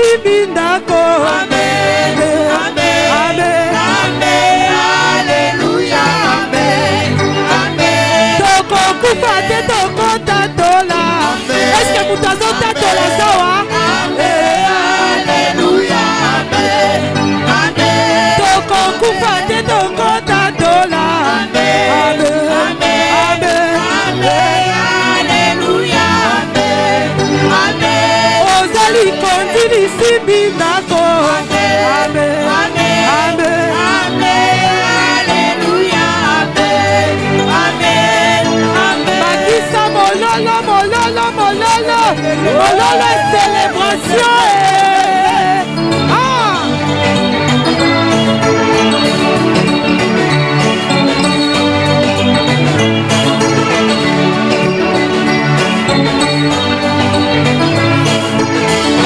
Sibindako. Amen. Amen. Amen. Amen. Alléluia. Amen. Amen. Toko kufate toko tatola. Est-ce que vous t'avez tatola sawa? Amen. Alléluia. Amen. Amen. Toko kufate toko tatola. Amen. Amen. Amen. Amen. Alléluia. Amen. Amen. Ozali kondili Sibindako. Amen. Amen. Amen. Amen. Alléluia. Amen. Amen. Amen. Bakisa mololo, mololo, mololo. Mololo célébration.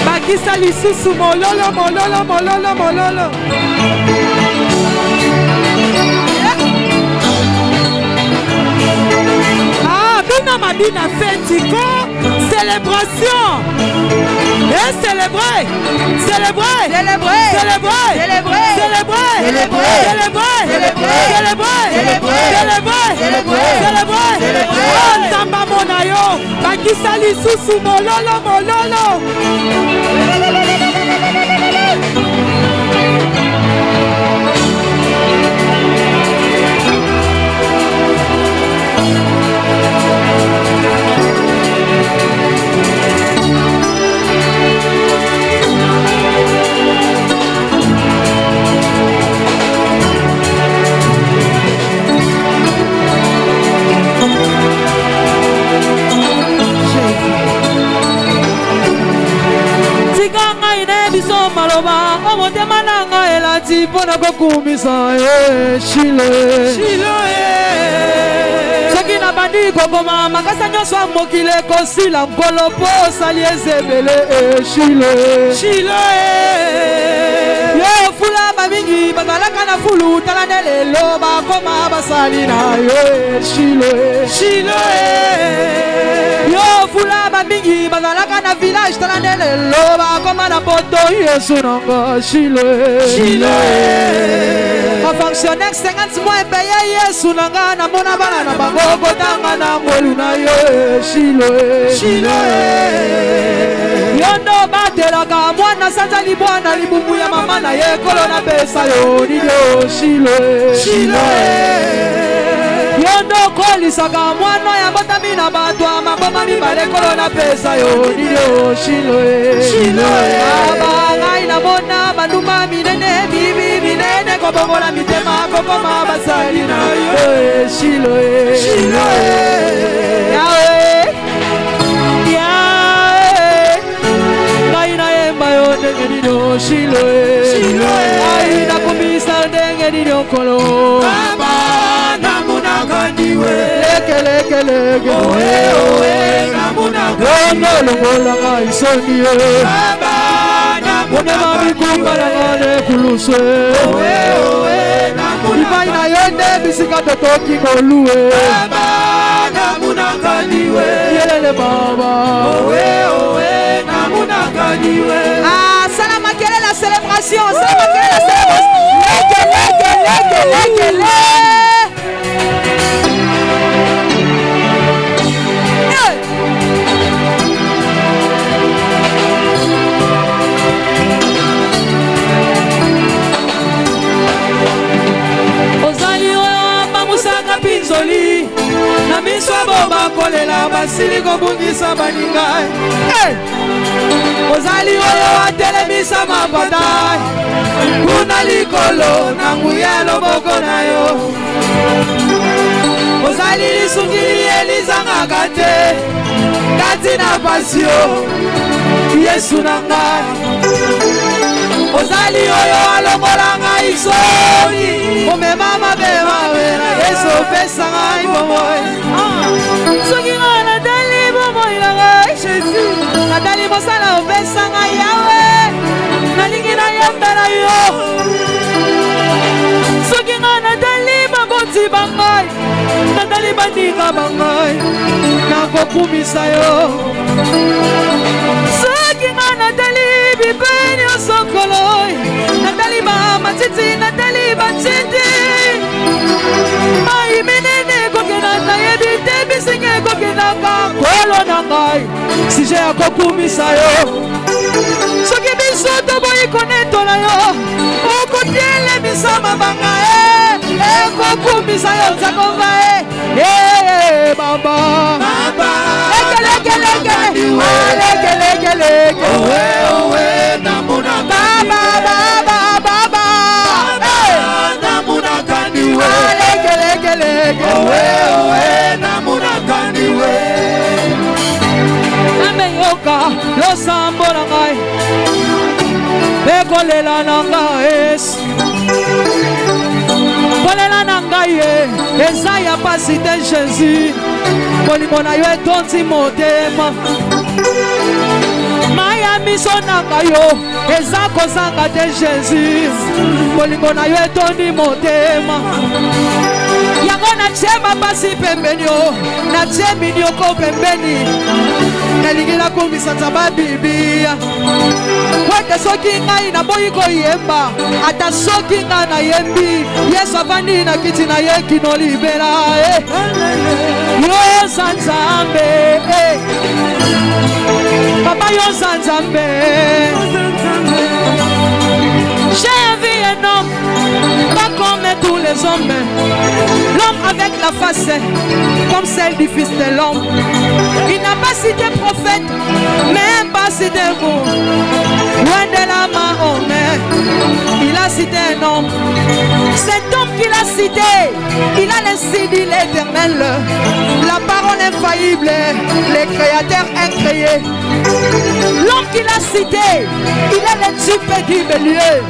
Bakisa lisusu mololo, mololo, mololo, mololo. Bina Mabina Fetiko, célébration. Et célébrer, célébrer, célébrer, célébrer, célébrer, célébrer, célébrer, célébrer, célébrer, célébrer, célébrer, célébrer. Oh Nzamba Monayo, Bakisa lisusu mololo, mololo. Maloba, omotema nanga elati pona kokumisa Shilo Shilo soki na bandi kokoma makasa nyonso mokile kosila nkolo po osali ezebele Shilo Shilo yo fula bamingi bazalaka na fulu tala nde lelo bakoma basali na yo Shilo Shilo yo fula bamingi bazalaka na village tala nde lelo bakoma na poto Yesu nanga Shilo Shilo a fonctionné 50 mois payé Yesu nanga na mona bana na bango kotanga na ngolu na yo Shilo Shilo yondo batelaka mwana sanza libwana libumu ya mama na ye kolo na pesa yo nido Shilo Shilo yondo kolisaka mwana ya botami na bato amaboma mibale kolo na pesa yo nido Shilo Shilo ngai na mona banduma minene bibi minene kobongola mitema kokoma basali na yo Shilo Shilo Yahweh Yahweh ngai na yemba yo ndenge nino Shilo Shilo ngai na kumisa ndenge nino kolo Baba namunaka ndiwe leke leke leke oe oe namunaka ndiwe longola ngai soni Baba Onema mikumba na ngane kuluswe Owe owe na munaka Ibai na yende bisika totoki ngolue Baba na munaka niwe Yelele baba Owe owe na munaka niwe Salama kele la célébration Salama kele la célébration Leke leke leke leke leke Pinzoli na miso bomba kolela basili kobungisa baningai ozali oyo atelemisa mapatai kuna likolo na nguya loboko na yo ozali lisungili elizangaka te kati na pasio Yesu na ngai ozali oyo alongola ngai soni omema mabe mawera Yesu opesa ngai bomoi soki ngai natali bomoi na ngai Jésus natali mosala opesa ngai Yawe nalingi nayembela yo soki ngai natali baboti bangai natali bandika bangai nakokumisa yo soki ngai natali Libeni osokoloi Natali mama titi Natali batiti Mai minene kokena na yebite bisinge kokena ka Kolo nangai Si j'ai a kokumisa yo Soki biso toboyi konetola yo Okotiele misama banga kokumisa yo nzakonga baba Leke owe namuna baba namuna kandiwe leke owe namuna kandiwe Ameyoka losambo na ngai Bekolela na ngai Kolela na ngai eza ya pasi te Jésus Bolingo na yo etondi motema Maya miso na ngai yo eza kozanga te Jésus Bolingo na yo etondi motema Yango na chema pasi pembeni yo Na chemi nyoko pembeni Nalingi la kumisa taba bibia Kwete soki ngai na boyi koyemba Ata soki ngai na yembi Yesu avandi na kiti na ye kino libera Yo zanzambe Papa yo zanzambe J'ai vu un homme pas comme tous les hommes L'homme avec la face comme celle du fils de l'homme Il n'a pas cité prophète même pas cité vous Loin de la Mahomet Il a cité un homme Cet homme qu'il a cité Il a laissé dit l'Éternel La parole infaillible Les créateurs incréés L'homme qu'il a cité Il est le type du milieu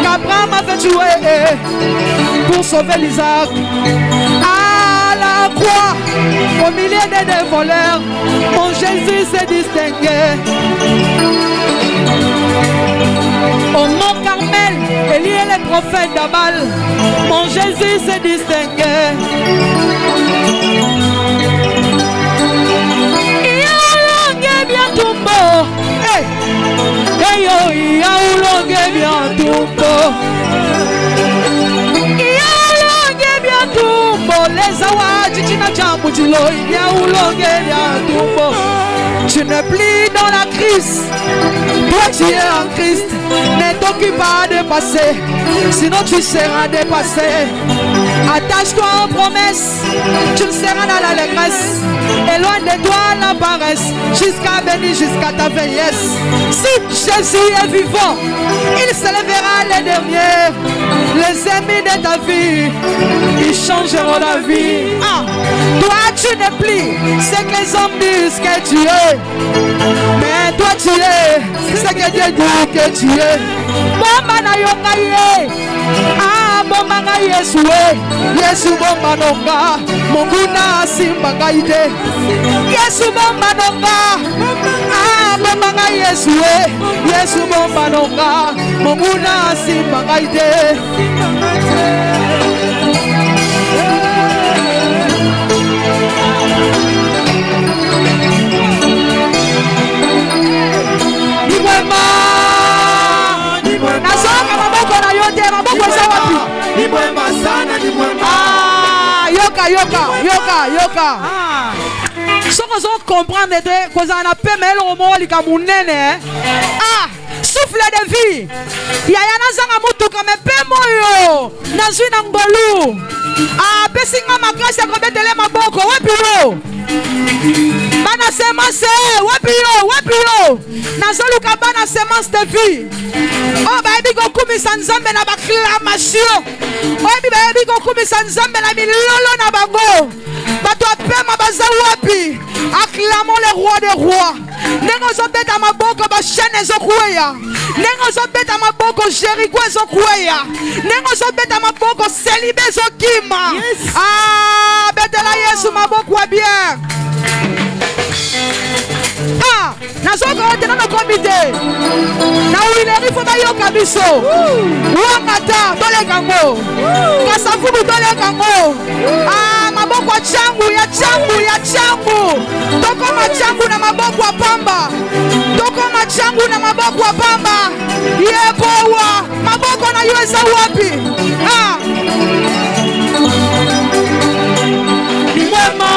Qu'Abraham avait tué Pour sauver l'Isaac À la croix Au milieu des deux voleurs Mon Jésus s'est distingué Au mont Carmel Élie et les prophètes d'Abal Mon Jésus s'est distingué Les awa chichina chambu chilo ya ulonge ya tumbo Tu n'es plus dans la crise Toi tu es en Christ Ne t'occupe pas de passer Sinon tu seras dépassé Attache-toi aux promesses Tu ne seras dans l'allégresse Éloigne de toi la paresse Jusqu'à bénir jusqu'à ta vieillesse Si Jésus est vivant Il se lèvera les derniers Les ennemis de ta vie Ils changeront la vie Toi tu n'es plus ce que les hommes disent que tu es Mais toi tu es ce que Dieu dit que tu es Bomba na yonga ye bomba nga Yesu Yesu bomba nonga Monguna simba nga ide Yesu bomba nonga bomba nga Yesu Yesu bomba nonga Monguna simba nga ide Nasoka maboko na yote maboko za wapi Ni mwema sana ni mwema yoka Soko zo comprendre de koza na pemelo omoli ka munene souffle de vie Yaya nazanga mutuka mepemo yo Nazwina ngolu Pesinga makasi ya kobetele maboko wapi yo Bana semence wapi yo Nazoluka bana semence de vie baebi kokumisa nzambe na baklamation baebi kokumisa nzambe na milolo na bango bato apema baza wapi acclamons le roi des rois ndenge ozobeta maboko bashene ezokweya ndenge ozobeta maboko Jericho ezokweya ndenge ozobeta maboko selibe ezokima betela Yesu maboko wa bien nazoka tena na komite na wileri fo bayoka biso wangata tolekango kasafubu tolekango maboko ya changu tokoma changu na maboko ya pamba tokoma changu na maboko wa pamba yekowa maboko na yuesa wapi ni mwema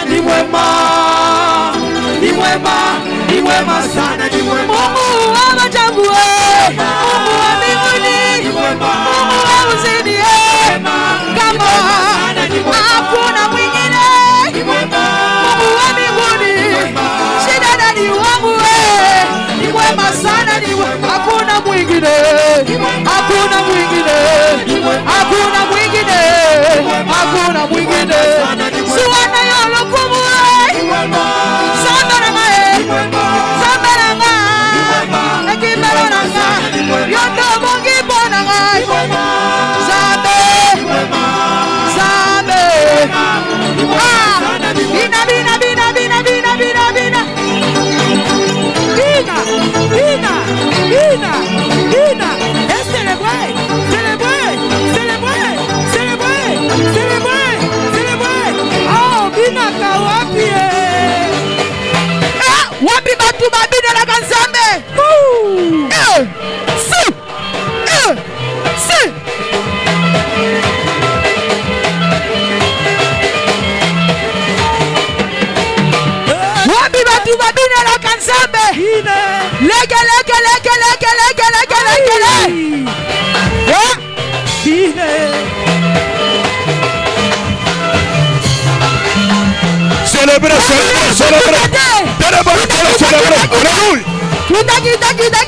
ni mwema ni mwema ni mwema sana ni mwema Mungu wa majabu Mungu wa mbinguni Mungu wa uzidi kama hakuna mwingine Mungu wa mbinguni shida ndani wangu ni mwema sana ni hakuna mwingine hakuna mwingine hakuna mwingine hakuna mwingine suwana yolo kumu sandara mae sandara nga ekimero nanga yondo mongi bonanga zabe zabe bina bina bina bina bina bina bina bina bina bina et célébrer célébrer célébrer célébrer célébrer célébrer oh bina kawapi wapi batu babine la kanzambe si si wapi batu babine la kanzambe leke leke leke leke leke leke leke leke célébrer, célébrer, célébrer. Célébrer. Alléluia.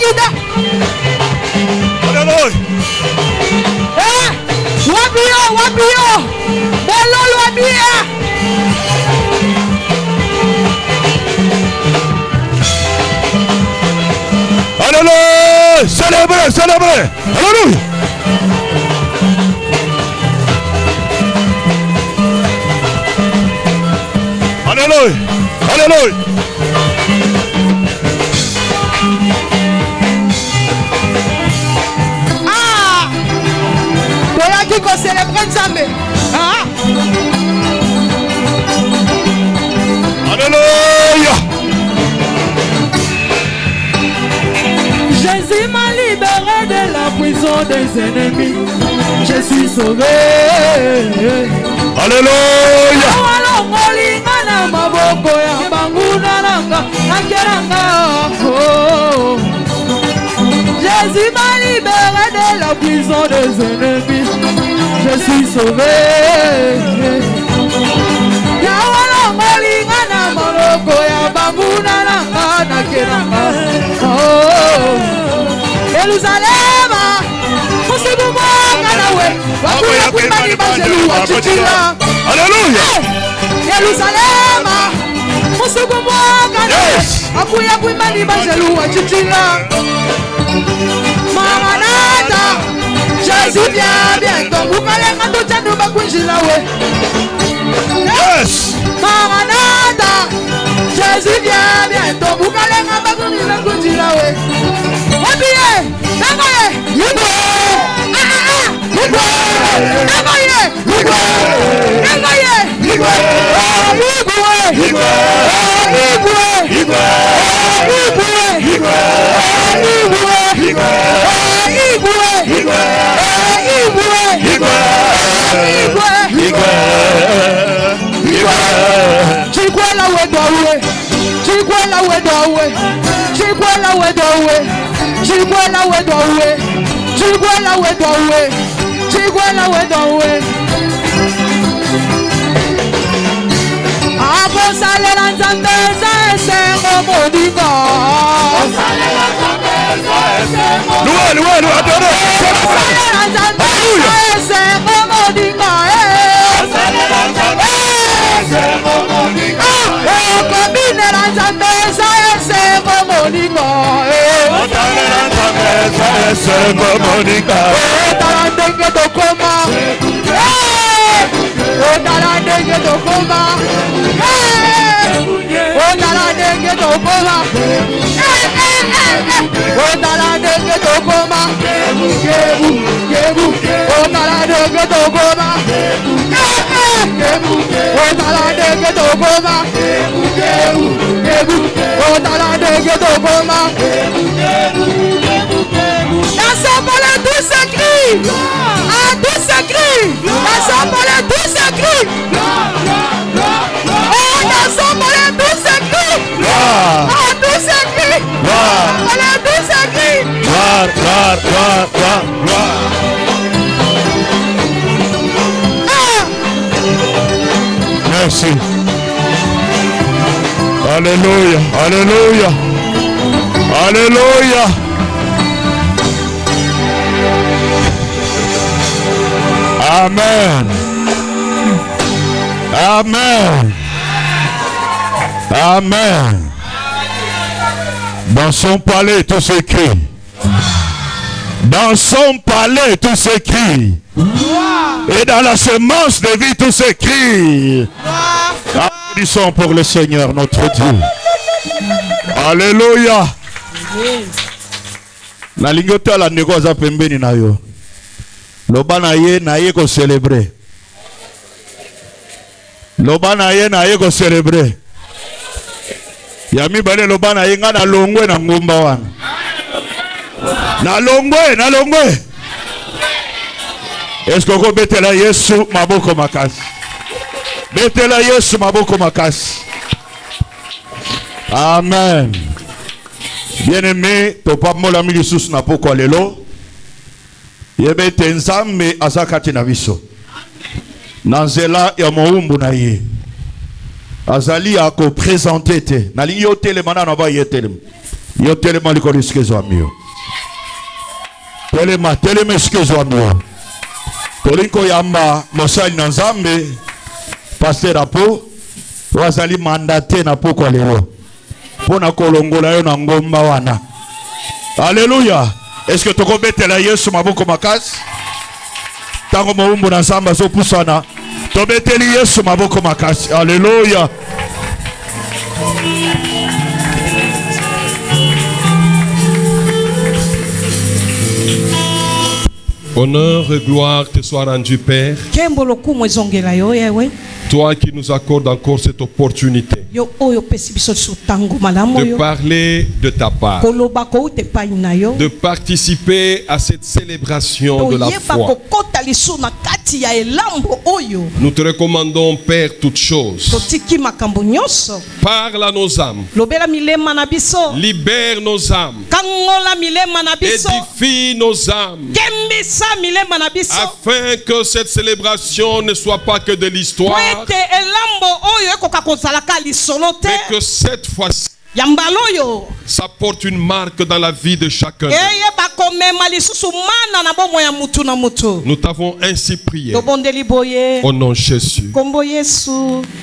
Guida. Alléluia. Wapio. Bololo wabia. Alléluia. Célébrer. Alléluia. Alléluia. Toyaki ko célébrer Nzambe. Alléluia. Jésus m'a libéré de la prison des ennemis. Je suis sauvé. Alléluia. Alongolinga maboko ya banguna nanga akeranga. Jésus m'a libéré de la prison des ennemis. Je suis sauvé. Ya alongolinga maboko ya banguna nanga akeranga. Yerusalem, musibu mwanga nawe wakuya kwimani bajelu wachichila. Alléluia. Yerusalem, musibu mwanga nawe wakuya kwimani bajelu wachichila. Maranatha, Jésus vient bientôt. Bukalenga tuchanu bakunjila we. Yes. Maranatha, Jésus vient bientôt. Bukalenga bakunjila we. Wabiye, nangoye, yigwe. Yigwe. Nangoye, yigwe. Nangoye, yigwe. Yigwe. Yigwe. Yigwe. Yigwe. Salela Nzambe esengo modinga. Loué, attendez. Salela Nzambe esengo modinga. Kombinela Nzambe esengo modinga. Otala ndenge tokoma. Otala ndenge tokoma. Otala ndenge tokoma. Otala ndenge tokoma. Otala ndenge tokoma. otala ndenge tokoma otala ndenge tokoma assemble tous ces cris à tous ces cris assemble tous ces cris on assemble tous ces cris à tous ces cris voilà tous ces cris Gloire. Merci. Alléluia. Amen. Dans son palais, tout s'écrit. Dans son palais, tout s'écrit. Et dans la semence de vie, tout s'écrit. Applaudissons pour le Seigneur, notre Dieu. Alléluia. Na lingota la ndeko za pembeni na yo. Loba na ye ko célébrer. Loba na ye ko célébrer. Yami bale loba na ye nga na longwe na ngumba wana. Na longwe. Est-ce que vous betela Yesu maboko makasi? Betela Yesu maboko makasi. Amen. Bien-aimé, topa mola mili sus na poko lelo. Yebe tenzambe azakati na biso. Nanzela ya moumbu na ye. Azali ako présenter te. Na li yotele mana na ba yetele. Yotele maliko riskezo amio. Telema riskezo amio. Tolinko yamba mosali na Nzambe pasteur apo wazali mandate na poko lelo. Pona kolongola yo na ngomba wana. Alléluia. Est-ce que toko betela Yesu maboko makasi? Tango moumbu na Nzambe zo pusana. To beteli Yesu maboko makasi. Alléluia. Honneur et gloire te soit rendu, Père. Toi qui nous accordes encore cette opportunité de parler de ta part, de participer à cette célébration de la foi. Nous te recommandons, Père, toutes choses. Parle à nos âmes. Libère nos âmes. Édifie nos âmes. Afin que cette célébration ne soit pas que de l'histoire, mais que cette fois-ci, ça porte une marque dans la vie de chacun. Nous t'avons ainsi prié au nom de Jésus.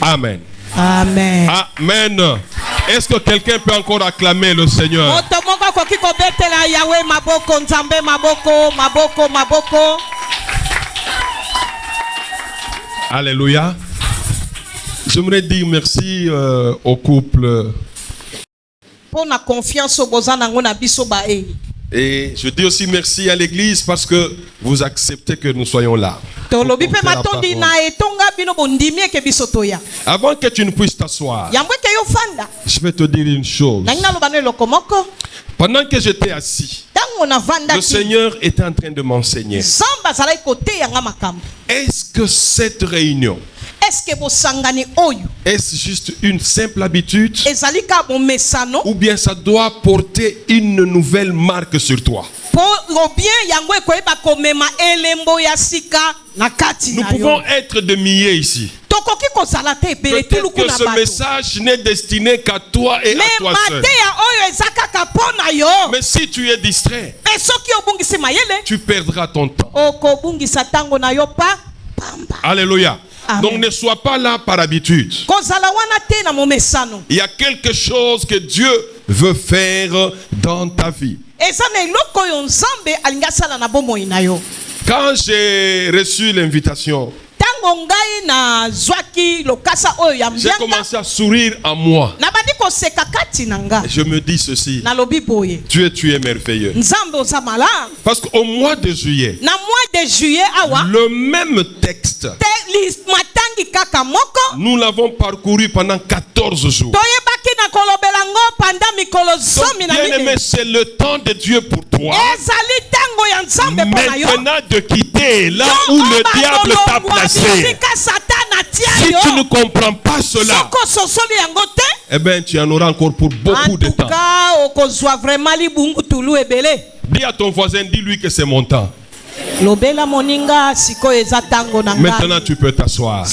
Amen. Amen. Amen. Est-ce que quelqu'un peut encore acclamer le Seigneur? Alléluia. J'aimerais dire merci au couple. Pour la confiance au Et je dis aussi merci à l'église parce que vous acceptez que nous soyons là. Avant que tu ne puisses t'asseoir, je vais te dire une chose. Pendant que j'étais assis, le Seigneur était en train de m'enseigner. Est-ce que cette réunion, est-ce juste une simple habitude ou bien ça doit porter une nouvelle marque sur toi? Nous pouvons être de milliers ici. Peut-être que ce message n'est destiné qu'à toi et à toi seul. Mais si tu es distrait, tu perdras ton temps. Alléluia. Amen. Donc ne sois pas là par habitude. Il y a quelque chose que Dieu veut faire dans ta vie. Quand j'ai reçu l'invitation, j'ai commencé à sourire en moi. Je me dis ceci: Dieu, tu es merveilleux. Parce qu'au mois de juillet, le même texte Nous l'avons parcouru pendant 14 jours. Bien-aimé, c'est le temps de Dieu pour toi. Maintenant de quitter là où le diable t'a placé. Si tu ne comprends pas cela, eh bien, tu en auras encore pour beaucoup de temps. Dis à ton voisin, dis-lui que c'est mon temps. Maintenant, tu peux t'asseoir.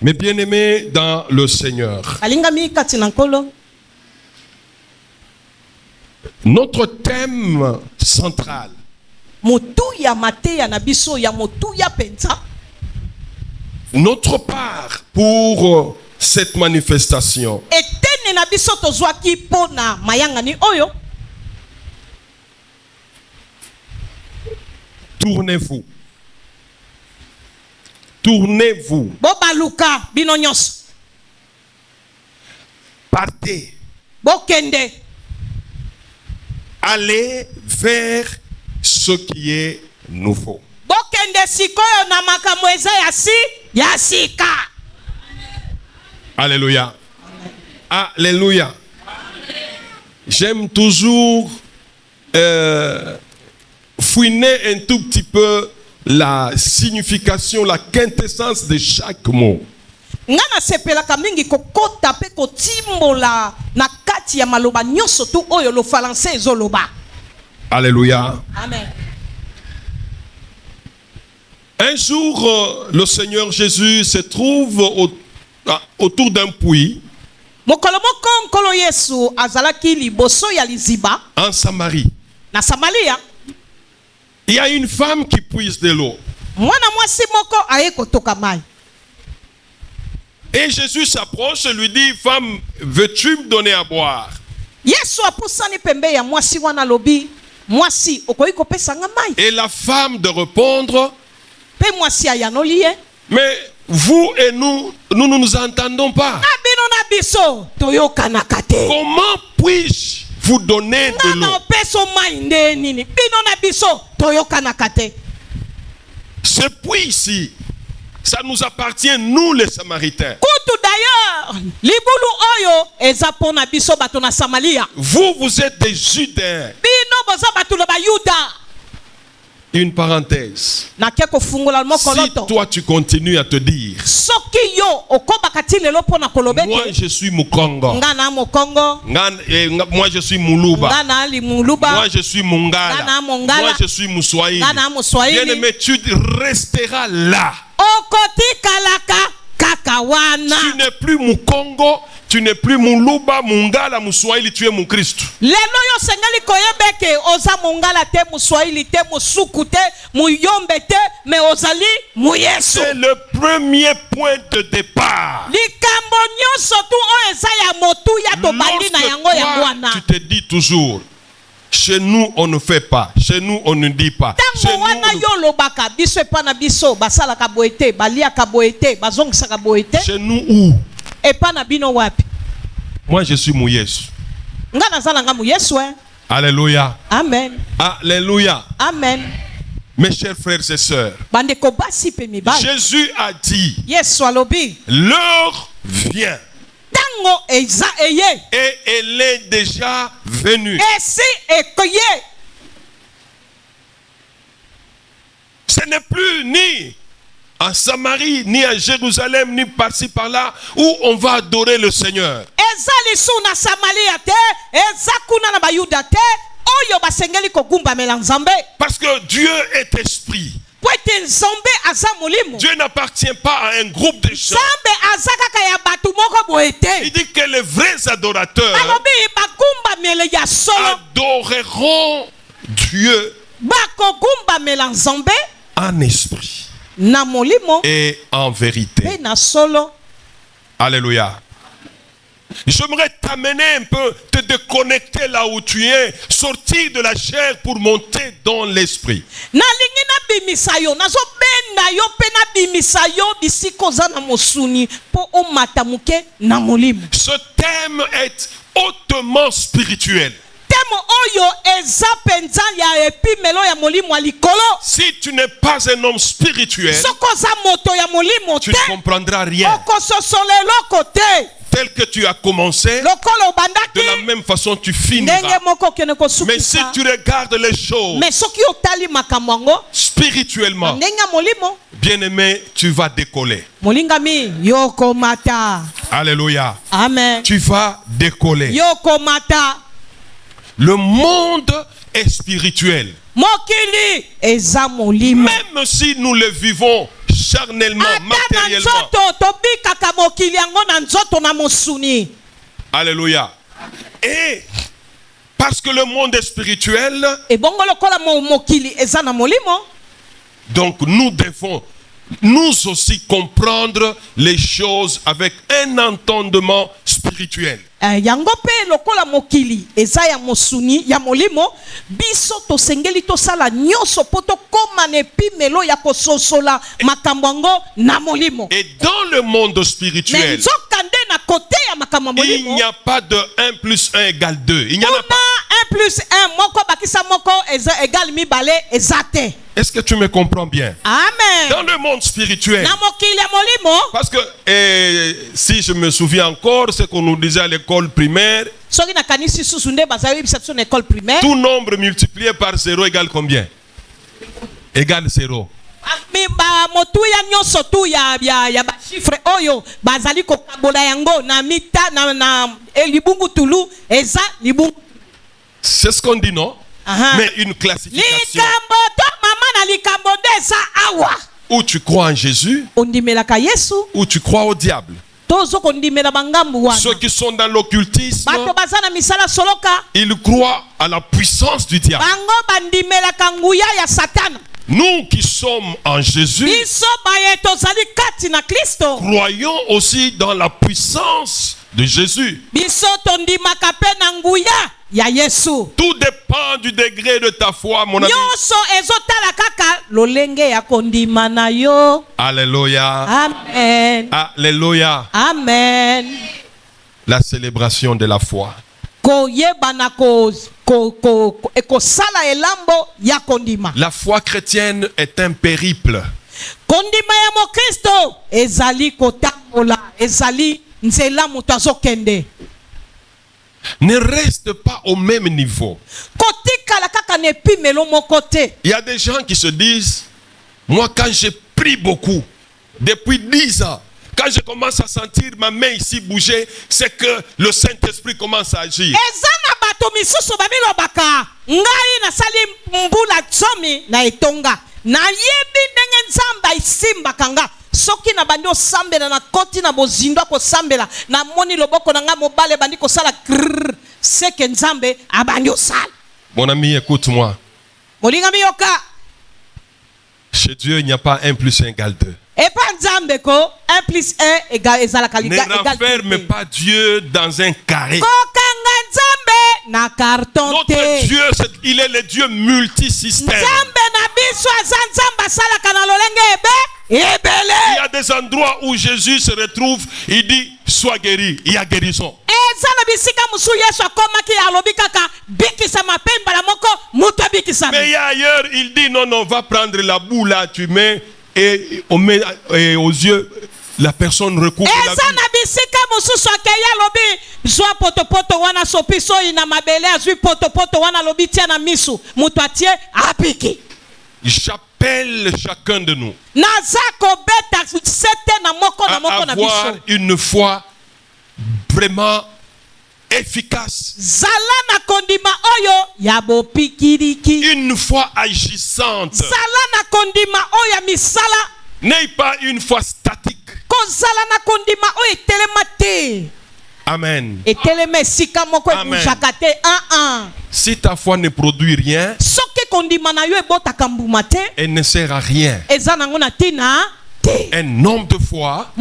Mes bien-aimés dans le Seigneur, notre thème central, notre part pour cette manifestation, tournez-vous. Tournez-vous. Partez. Allez vers ce qui est nouveau. Alléluia. Alléluia. J'aime toujours fouiner un tout petit peu la signification, la quintessence de chaque mot. Alléluia. Amen. Un jour, le Seigneur Jésus se trouve autour d'un puits en Samarie. Il y a une femme qui puise de l'eau. Et Jésus s'approche et lui dit, femme, veux-tu me donner à boire? Et la femme de répondre, mais vous et nous ne nous entendons pas. Comment puis-je vous donner de l'eau? Ce puits ici, ça nous appartient, nous les Samaritains. Vous êtes des Judains. Une parenthèse. Si toi tu continues à te dire, moi je suis Mukongo, moi je suis Muluba, moi je suis Mungala, moi je suis Muswahili, bien-aimé, tu resteras là. Tu n'es plus Mukongo, tu n'es plus Muluba, Mungala, Muswahili, tu es mon Christ. C'est le premier point de départ. Lorsque tu te dis toujours, chez nous on ne fait pas, chez nous on ne dit pas. Chez nous où? Moi je suis Mouyes. Alléluia. Amen. Alléluia. Amen. Mes chers frères et sœurs, Jésus a dit, l'heure vient. Et elle est déjà venue. Ce n'est plus ni en Samarie, ni à Jérusalem, ni par-ci par-là, où on va adorer le Seigneur. Parce que Dieu est esprit. Dieu n'appartient pas à un groupe de gens. Il dit que les vrais adorateurs adoreront Dieu en esprit et en vérité. Alléluia. J'aimerais t'amener un peu, te déconnecter là où tu es, sortir de la chair pour monter dans l'esprit. Ce thème est hautement spirituel. Si tu n'es pas un homme spirituel, tu ne comprendras rien. Tel que tu as commencé, de la même façon tu finiras. Mais si tu regardes les choses spirituellement, bien-aimé, tu vas décoller. Alléluia. Amen. Tu vas décoller. Le monde est spirituel. Même si nous le vivons charnellement, matériellement. Alléluia. Et parce que le monde est spirituel, donc nous devons nous aussi comprendre les choses avec un entendement spirituel. Yangope lokola mokili eza ya mosuni ya molimo biso tosengeli tosala nyoso poto koma ne pimelo ya kososola makambo na molimo. Et dans le monde spirituel, na côté ya makambo molimo, il n'y a pas de 1 plus 1 égale 2. Il n'y en a pas. 1 plus 1 moko bakisa moko égale mibale ezate. Est-ce que tu me comprends bien? Amen. Dans le monde spirituel, parce que si je me souviens encore ce qu'on nous disait à l'école primaire, tout nombre multiplié par 0 égale combien? Égale 0. C'est ce qu'on dit, non? Mais une classification où tu crois en Jésus, où tu crois au diable. Ceux qui sont dans l'occultisme, ils croient à la puissance du diable. Nous qui sommes en Jésus, croyons aussi dans la puissance de Jésus. Tout dépend du degré de ta foi, mon ami. Alléluia. Amen. Alléluia. Amen. La célébration de la foi. La foi chrétienne est un périple. Ne reste pas au même niveau. Il y a des gens qui se disent, moi quand j'ai pris beaucoup, depuis 10 ans, quand je commence à sentir ma main ici bouger, c'est que le Saint-Esprit commence à agir. Soki na bandi osambela na koti na bozindo ko sambela na moni loboko na nga mobale bandi ko sala seke nzambe abandi osala. Mon ami, écoute-moi. Molinga miyoka. Chez Dieu, il n'y a pas 1 plus 1 égale 2. Et pas nzambe ko 1 plus 1 égale ezala kalika égale. Ne renferme pas Dieu dans un carré. Ko kanga nzambe na carton. Notre Dieu, il est le Dieu multisystème. Nzambe na biso azanzamba sala kana lolenge ebe. Il y a des endroits où Jésus se retrouve, il dit sois guéri, il y a guérison. Mais il y a ailleurs, il dit non, va prendre la boue là, tu mets et on met aux yeux, la personne recouvre la boue. J'appelle chacun de nous à avoir une foi vraiment efficace, une foi agissante, n'ayez pas une foi statique. Amen. Amen. Si ta foi ne produit rien, elle ne sert à rien. Un homme de foi,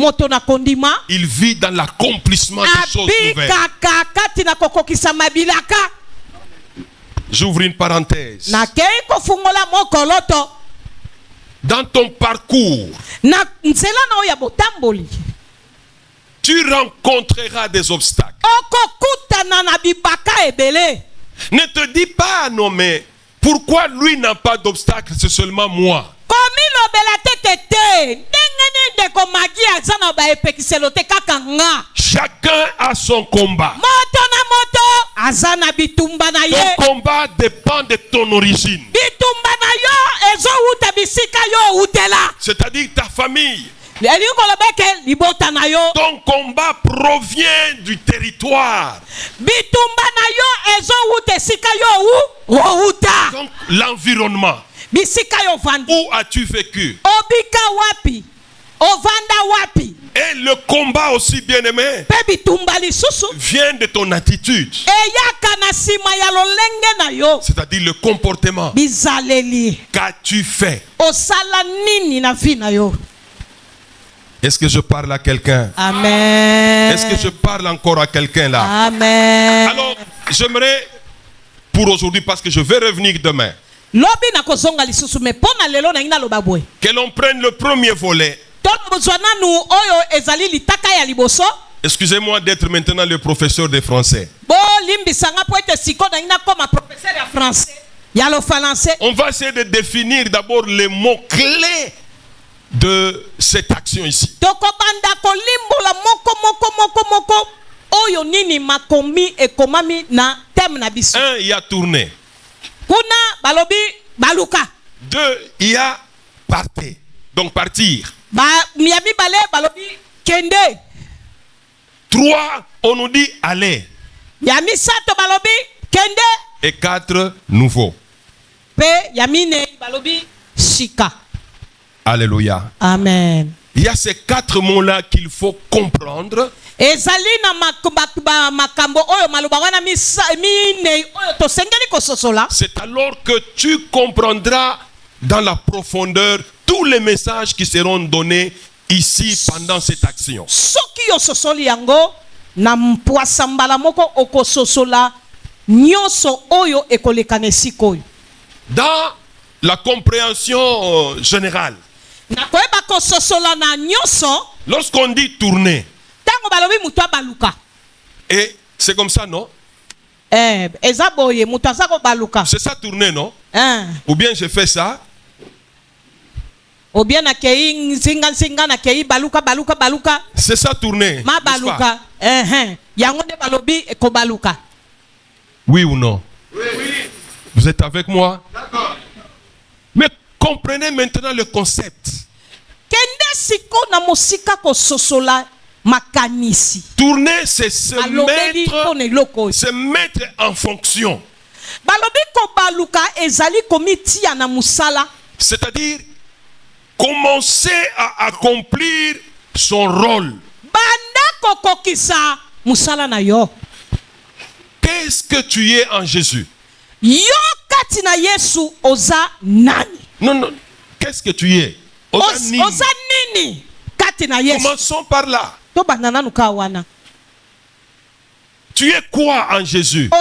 il vit dans l'accomplissement des choses nouvelles. J'ouvre une parenthèse. Dans ton parcours, tu rencontreras des obstacles. Ne te dis pas, non mais, pourquoi lui n'a pas d'obstacle, c'est seulement moi. Chacun a son combat. Ton combat dépend de ton origine. C'est-à-dire ta famille. Ton combat provient du territoire. Donc l'environnement. Où as-tu vécu? Et le combat aussi, bien aimé, vient de ton attitude. C'est-à-dire le comportement. Qu'as-tu fait? Est-ce que je parle à quelqu'un? Amen. Est-ce que je parle encore à quelqu'un là? Amen. Alors, j'aimerais, pour aujourd'hui, parce que je vais revenir demain, que l'on prenne le premier volet. Excusez-moi d'être maintenant le professeur de français. On va essayer de définir d'abord les mots-clés de cette action ici. Un, il y a tourné. 2, il y a partir. Donc partir. 3, on nous dit aller. Et 4, nouveau. Alléluia. Amen. Il y a ces 4 mots-là qu'il faut comprendre. C'est alors que tu comprendras dans la profondeur tous les messages qui seront donnés ici pendant cette action. Dans la compréhension générale, lorsqu'on dit tourner, et c'est comme ça, non? C'est ça tourner, non? Ou bien je fais ça. C'est ça tourner. Oui ou non? Oui. Vous êtes avec moi? D'accord. Mais comprenez maintenant le concept. Tourner, c'est se mettre en fonction. C'est-à-dire commencer à accomplir son rôle. Qu'est-ce que tu es en Jésus? Non. Qu'est-ce que tu es? Commençons par là. Tu es quoi en Jésus?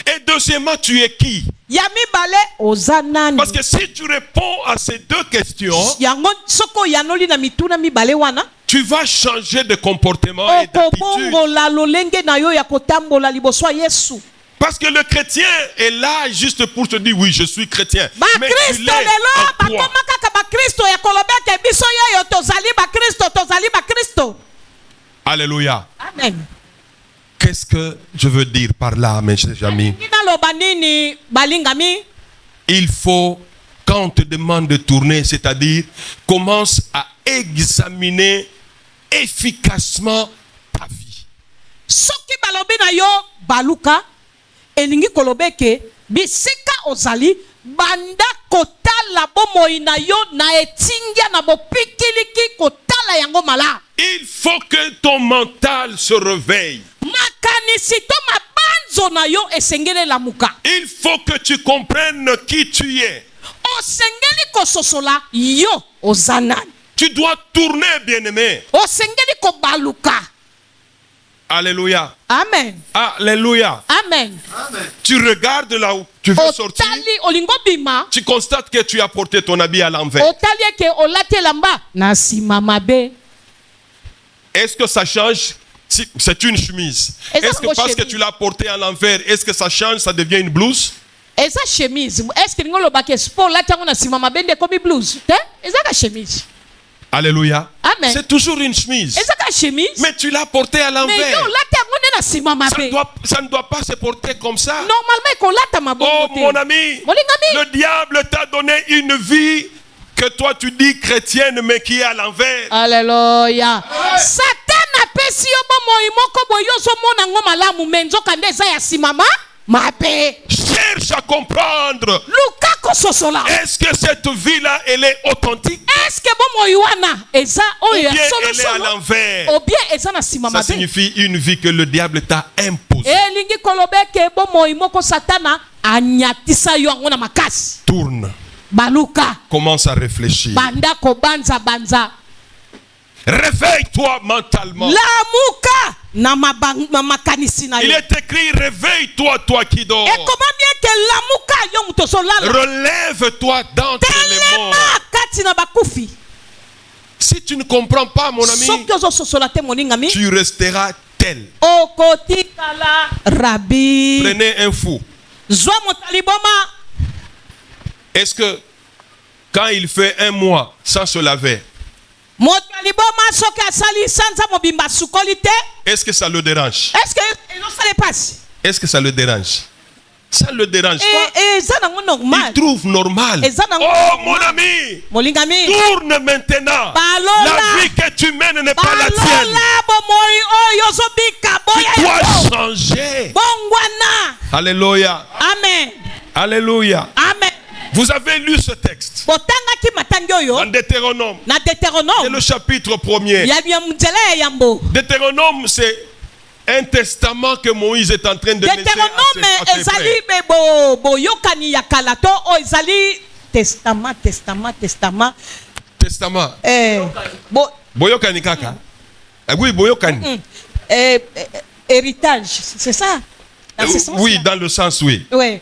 Et deuxièmement, tu es qui? Parce que si tu réponds à ces deux questions, tu vas changer de comportement et d'attitude. Parce que le chrétien est là juste pour te dire oui, je suis chrétien. Mais tu l'es en toi. Alléluia. Amen. Qu'est-ce que je veux dire par là, mes chers amis? Il faut, quand on te demande de tourner, c'est-à-dire, commence à examiner efficacement ta vie. Elingi kolobeke bisika ozali banda kotala bomoi na yo na etingia na bopikiliki kotala yango mala. Il faut que ton mental se réveille. Makanisi to mabanzo na yo esengele lamuka. Il faut que tu comprennes qui tu es. osengeli kososola yo ozanani. Tu dois tourner, bien-aimé. Osengeli kobaluka. Alléluia. Amen. Alléluia. Amen. Tu regardes là où tu veux sortir. Tu constates que tu as porté ton habit à l'envers. Est-ce que ça change? C'est une chemise. Est-ce que parce que tu l'as porté à l'envers, est-ce que ça change, ça devient une blouse? Chemise. Est-ce que sport là blouse? Chemise. Alléluia. Amen. C'est toujours une chemise. Mais tu l'as porté à l'envers. Ça ne doit pas se porter comme ça. Oh mon ami, le diable t'a donné une vie que toi tu dis chrétienne mais qui est à l'envers. Alléluia. Satan a pesi cherche à comprendre. Est-ce que cette vie-là, elle est authentique? Est-ce que ou bien elle est à l'envers? Ça signifie une vie que le diable t'a imposée. Tourne. Commence à réfléchir. Réveille-toi mentalement. Il est écrit réveille-toi, toi qui dors. Relève-toi d'entre les morts. Si tu ne comprends pas, mon ami, tu resteras tel. Prenez un fou. Est-ce que quand il fait un mois sans se laver, est-ce que ça le dérange? Est-ce que ça le dérange? Ça ne le dérange pas. Il trouve normal. Oh mon ami, tourne maintenant. La vie que tu mènes n'est pas la tienne. Tu dois changer. Alléluia. Amen. Alléluia. Amen. Vous avez lu ce texte en Deutéronome. C'est le chapitre 1er. Deutéronome, c'est un testament que Moïse est en train de laisser à ses frères. Testament. Boyokani kaka. Oui, boyokani. Héritage, c'est ça? Oui, dans le sens oui. Oui.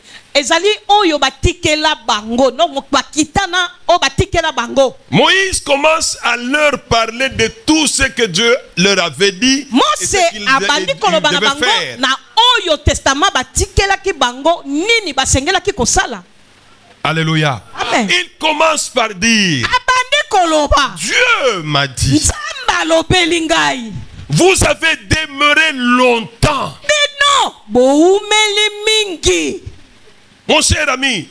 Moïse commence à leur parler de tout ce que Dieu leur avait dit et ce qu'ils devaient faire. Alléluia. Amen. Il commence par dire Dieu m'a dit vous avez demeuré longtemps. Mon cher ami,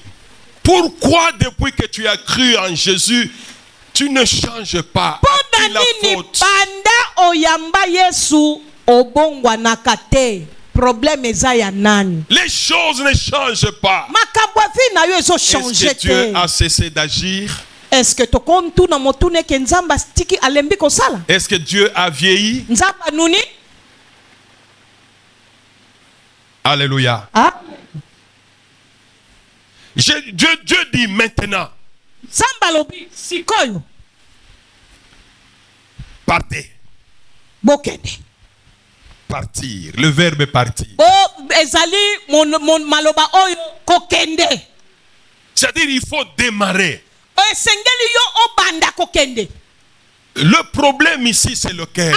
pourquoi depuis que tu as cru en Jésus, tu ne changes pas? À qui la faute? Les choses ne changent pas. Est-ce que Dieu a cessé d'agir? Est-ce que Est-ce que Dieu a vieilli? Alléluia. Ah. Dieu dit maintenant. Partez. Partir. Le verbe partir. C'est-à-dire il faut démarrer. Le problème ici c'est lequel?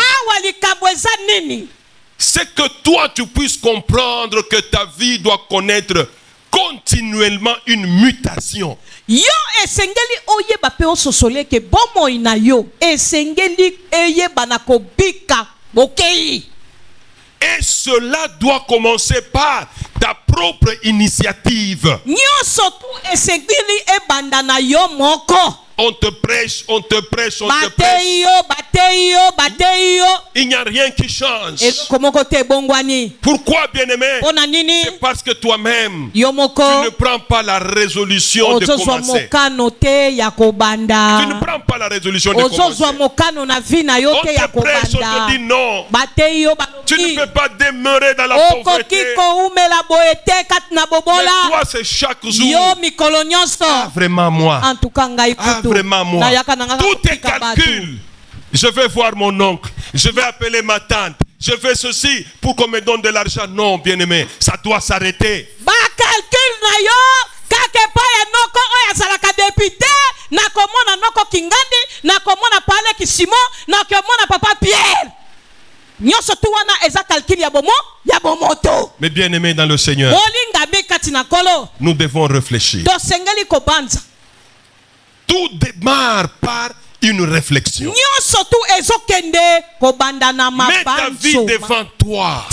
C'est que toi tu puisses comprendre que ta vie doit connaître continuellement une mutation. Yo esengeli oyeba pe ososole ke bomo ina yo esengeli eyeba na kobika bokei. Et cela doit commencer par ta propre initiative. Nyoso tu esengeli ebanda na yo moko. On te prêche, on te prêche, on te prêche. Bateyo. il n'y a rien qui change. Pourquoi, bien-aimé? C'est parce que toi-même, tu ne prends pas la résolution de commencer. Tu ne prends pas la résolution de commencer. On te prêche, on te dit non. Tu ne peux pas demeurer dans la pauvreté. Mais toi, c'est chaque jour. Ah, vraiment moi. Ah, vraiment moi. Tout est calcul. Je vais voir mon oncle. Je vais appeler ma tante. Je fais ceci pour qu'on me donne de l'argent. Non, bien-aimé, ça doit s'arrêter. Mais bien aimé dans le Seigneur, nous devons réfléchir. Tout démarre par une réflexion. Mets ta vie devant toi.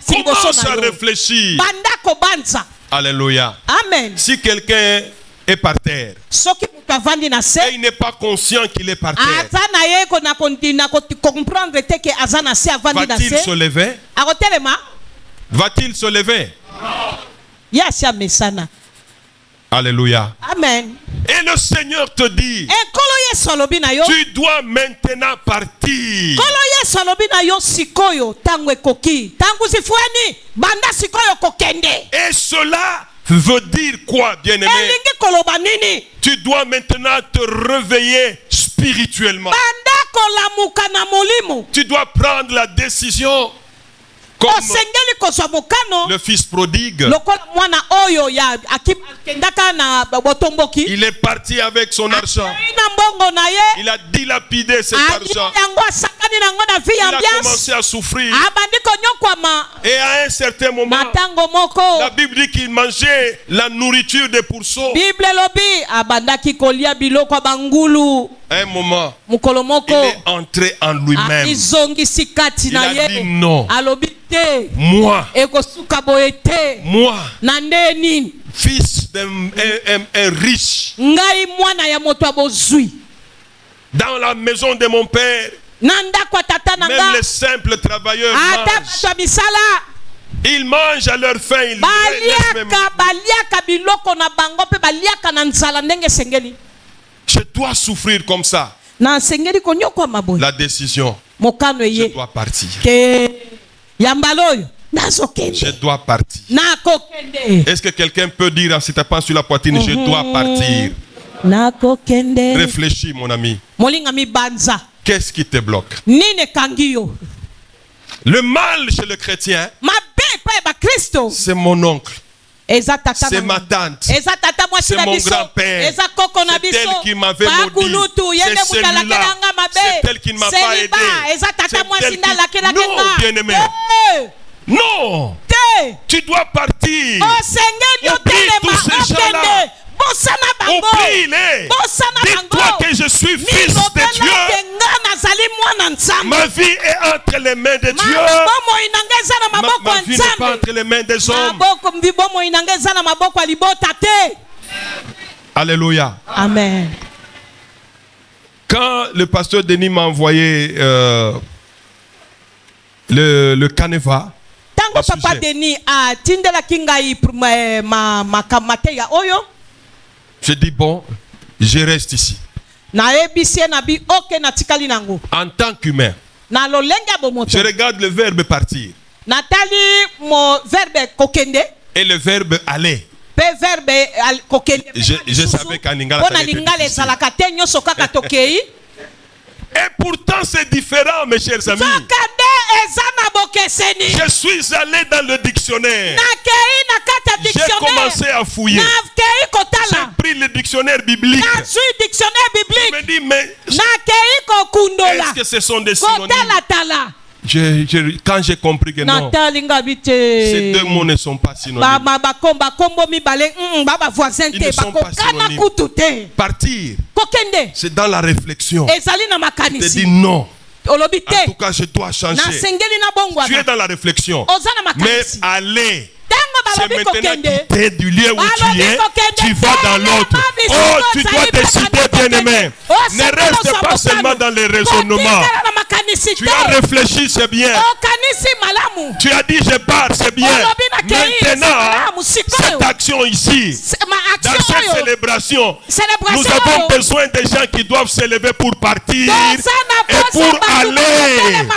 Commence à réfléchir. Alléluia. Amen. Si quelqu'un est par terre et il n'est pas conscient qu'il est par terre, va-t-il se lever? Va-t-il se lever? Alléluia. Amen. Et le Seigneur te dit, tu dois maintenant partir. Et cela veut dire quoi, bien-aimé? Tu dois maintenant te réveiller spirituellement. Tu dois prendre la décision comme le fils prodigue. Il est parti avec son argent. Il a dilapidé cet argent. Il a commencé à souffrir. Et à un certain moment, la Bible dit qu'il mangeait la nourriture des pourceaux. À un moment, il est entré en lui-même. Il a dit non. Moi, fils d'un riche, dans la maison de mon père, même les simples travailleurs mangent. Ils mangent à leur faim. Ils je dois souffrir comme ça. La décision, je dois partir. Je dois partir. Est-ce que quelqu'un peut dire en se tapant sur la poitrine, je dois partir? Réfléchis, mon ami. Qu'est-ce qui te bloque? Le mal chez le chrétien, c'est mon oncle. C'est ma tante. C'est mon grand-père. C'est elle qui m'avait maudit. C'est celui-là. C'est elle qui ne m'a pas aidé. C'est elle qui... Non, bien-aimé. Non. Tu dois partir. Oublie tous ces gens-là. Oublie-les. Dis-toi que je suis fils de Dieu. Ma vie est entre les mains de Dieu. Ma vie n'est pas entre les mains des hommes. Alléluia. Amen. Quand le pasteur Denis m'a envoyé le canevas, papa Denis a tindela kingai je dis bon, je reste ici. En tant qu'humain, je regarde le verbe partir et le verbe aller. Je savais qu'en Lingala, et pourtant c'est différent, mes chers amis. Je suis allé dans le dictionnaire. J'ai commencé à fouiller. J'ai pris le dictionnaire biblique. Je me dis, mais est-ce que ce sont des synonymes? Quand j'ai compris que non, ces deux mots ne sont pas synonymes. Ils ne sont pas synonymes. Partir, c'est dans la réflexion. Je te dis non. En tout cas, je dois changer. Tu es dans la réflexion. Mais aller, C'est maintenant quitter du lieu où tu es, tu vas dans l'autre. Oh, tu dois décider, bien-aimé. Ne reste pas seulement dans les raisonnements. Tu as réfléchi, c'est bien. Tu as dit, je pars, c'est bien. Maintenant, cette action ici, dans cette célébration, nous avons besoin des gens qui doivent se lever pour partir et pour aller.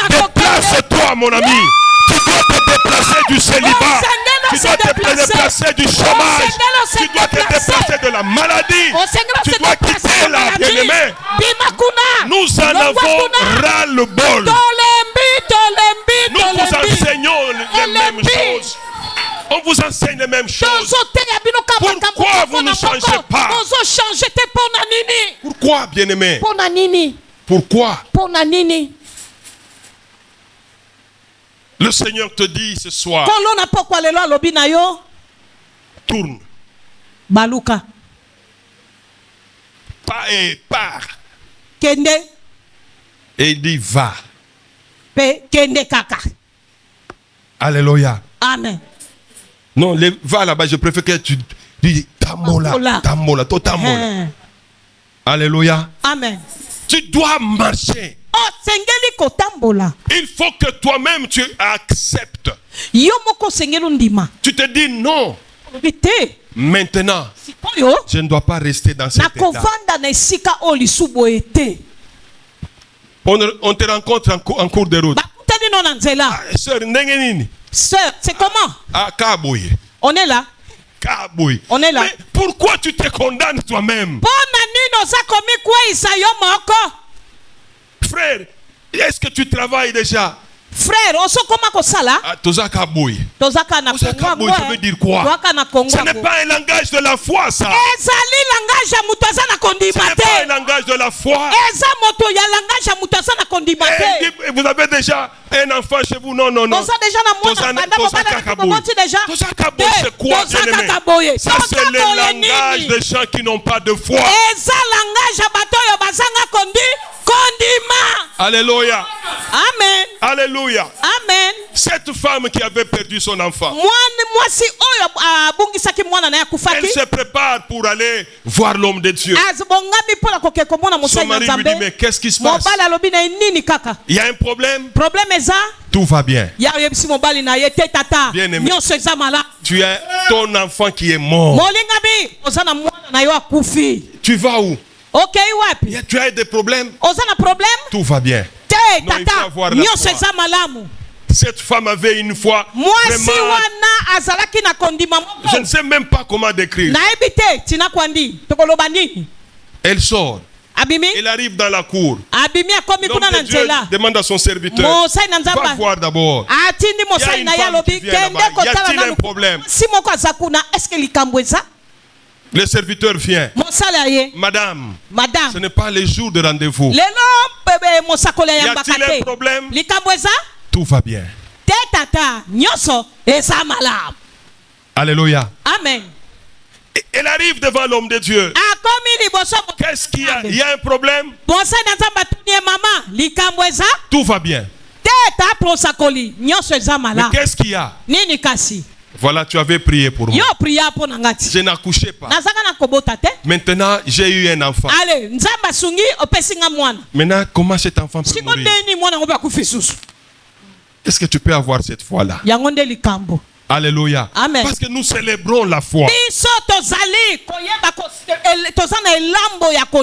Déplace-toi, mon ami. Tu dois te déplacer du célibat. Tu dois te déplacer du chômage. Tu dois te déplacer de la maladie. Tu dois quitter la bien-aimée. Nous en avons ras-le-bol. Nous vous enseignons les mêmes choses. On vous enseigne les mêmes choses. Pourquoi vous ne changez pas? Pourquoi, bien-aimé? Pourquoi? Le Seigneur te dit ce soir, tourne. Baluka. Pas et pars. Kende. Et il dit va. Kende kaka. Alléluia. Amen. Non, va là-bas, je préfère que tu dis tamola. Alléluia. Amen. Tu dois marcher. Il faut que toi-même tu acceptes. Tu te dis non. Maintenant, je ne dois pas rester dans cet état. On te rencontre en cours de route. Sœur, c'est comment? On est là. On est là. Mais pourquoi tu te condamnes toi-même? Frère, est-ce que tu travailles déjà? Frère, on se comment comme ça là? Tozaka boy, ça veut dire quoi? Ce n'est pas un langage de la foi, ça. Ce n'est pas un langage de la foi. Vous avez déjà un enfant chez vous? Non. Tozaka boy, c'est quoi, bien-aimé? Ça, c'est le langage des gens qui n'ont pas de foi. Alléluia. Amen. Alléluia. Amen. Cette femme qui avait perdu son enfant, elle se prépare pour aller voir l'homme de Dieu. Son mari lui dit, mais qu'est-ce qui se passe? Il y a un problème? Tout va bien. Bien-aimé, tu as ton enfant qui est mort. Tu vas où? Tu as des problèmes? Tout va bien. Non, il faut avoir la foi. Cette femme avait une foi vraiment... Je ne sais même pas comment décrire. Elle sort. Elle arrive dans la cour. L'homme de Dieu demande à son serviteur, va voir d'abord. Il y a une femme qui vient là-bas. Y a-t-il un problème? Le serviteur vient. Madame, ce n'est pas le jour de rendez-vous. Y a-t-il un problème? Tout va bien. Alléluia. Amen. Elle arrive devant l'homme de Dieu. Qu'est-ce qu'il y a? Il y a un problème? Tout va bien. Mais qu'est-ce qu'il y a? Voilà, tu avais prié pour moi. Je n'accouchais pas. Maintenant, j'ai eu un enfant. Maintenant, comment cet enfant peut mourir? Est-ce que tu peux avoir cette foi-là? Alléluia. Amen. Parce que nous célébrons la foi.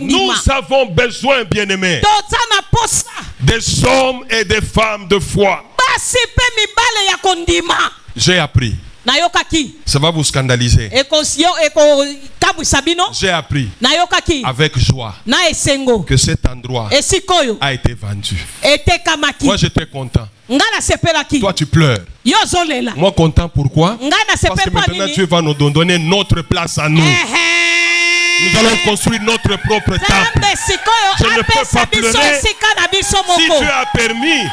Nous avons besoin, bien-aimés, des hommes et des femmes de foi. J'ai appris. Ça va vous scandaliser. J'ai appris avec joie que cet endroit a été vendu. Moi j'étais content. Toi tu pleures. Moi content, pourquoi? Parce que maintenant Dieu va nous donner notre place à nous. Nous allons construire notre propre temple. Je ne peux pas pleurer. Si Dieu a permis,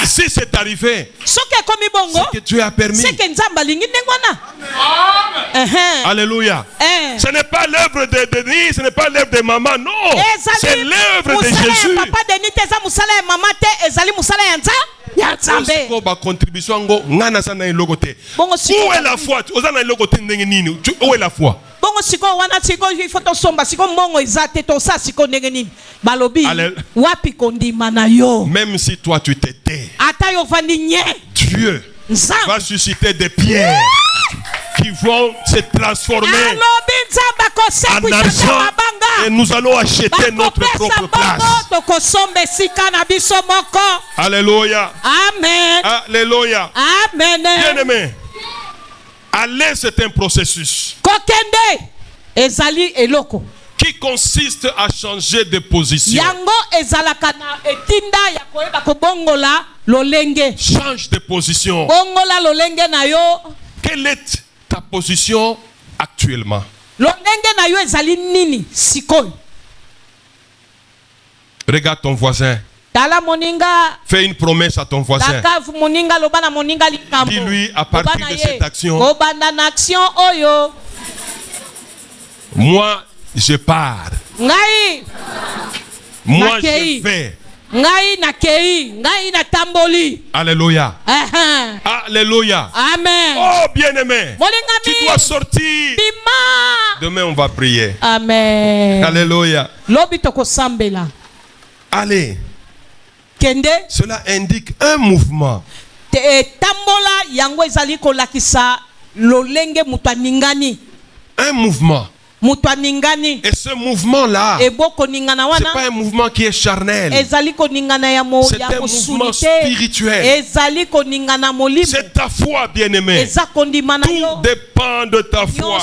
si c'est arrivé, c'est que Dieu a permis. Alléluia. Ce n'est pas l'œuvre de Denis, ce n'est pas l'œuvre de maman, non. C'est l'œuvre de Jésus. nzambe. Où est la foi? Où est la foi? Bongo siko wana siko ifo to somba siko mongo ezate to sa siko ndenge nini balobi wapi kondima na yo. Même si toi tu t'étais, ata yo vandi nye Dieu va susciter des pierres qui vont se transformer en argent et nous allons acheter notre propre place. Alléluia. Amen. Alléluia. Amen. Bien-aimé, aller c'est un processus kokende ezali eloko qui consiste à changer de position. Yango ezalaka na etinda ya koyeba kobongola lolenge. Change de position. Bongola lolenge na yo. Quelle est ta position actuellement? Lolenge na yo ezali nini sikoyo? Regarde ton voisin. Tala moninga. Fais une promesse à ton voisin. Takavu moninga lobana moninga likambo. Dis-lui à partir de cette action. Kobanda na action oyo. Moi, je pars. Ngai. Moi, je fais. Ngai na kei, ngai na tamboli. Alléluia. Alléluia. Amen. Oh bien-aimé, tu dois sortir. Bima. Demain on va prier. Amen. Alléluia. Lobi toko sambela. Allez. Kende. Cela indique un mouvement. Tambola yango ezali kolakisa lolenge mutaningani. Un mouvement. Et ce mouvement-là, ce n'est pas un mouvement qui est charnel. C'est un mouvement spirituel. C'est ta foi, bien-aimé. Tout dépend de ta foi.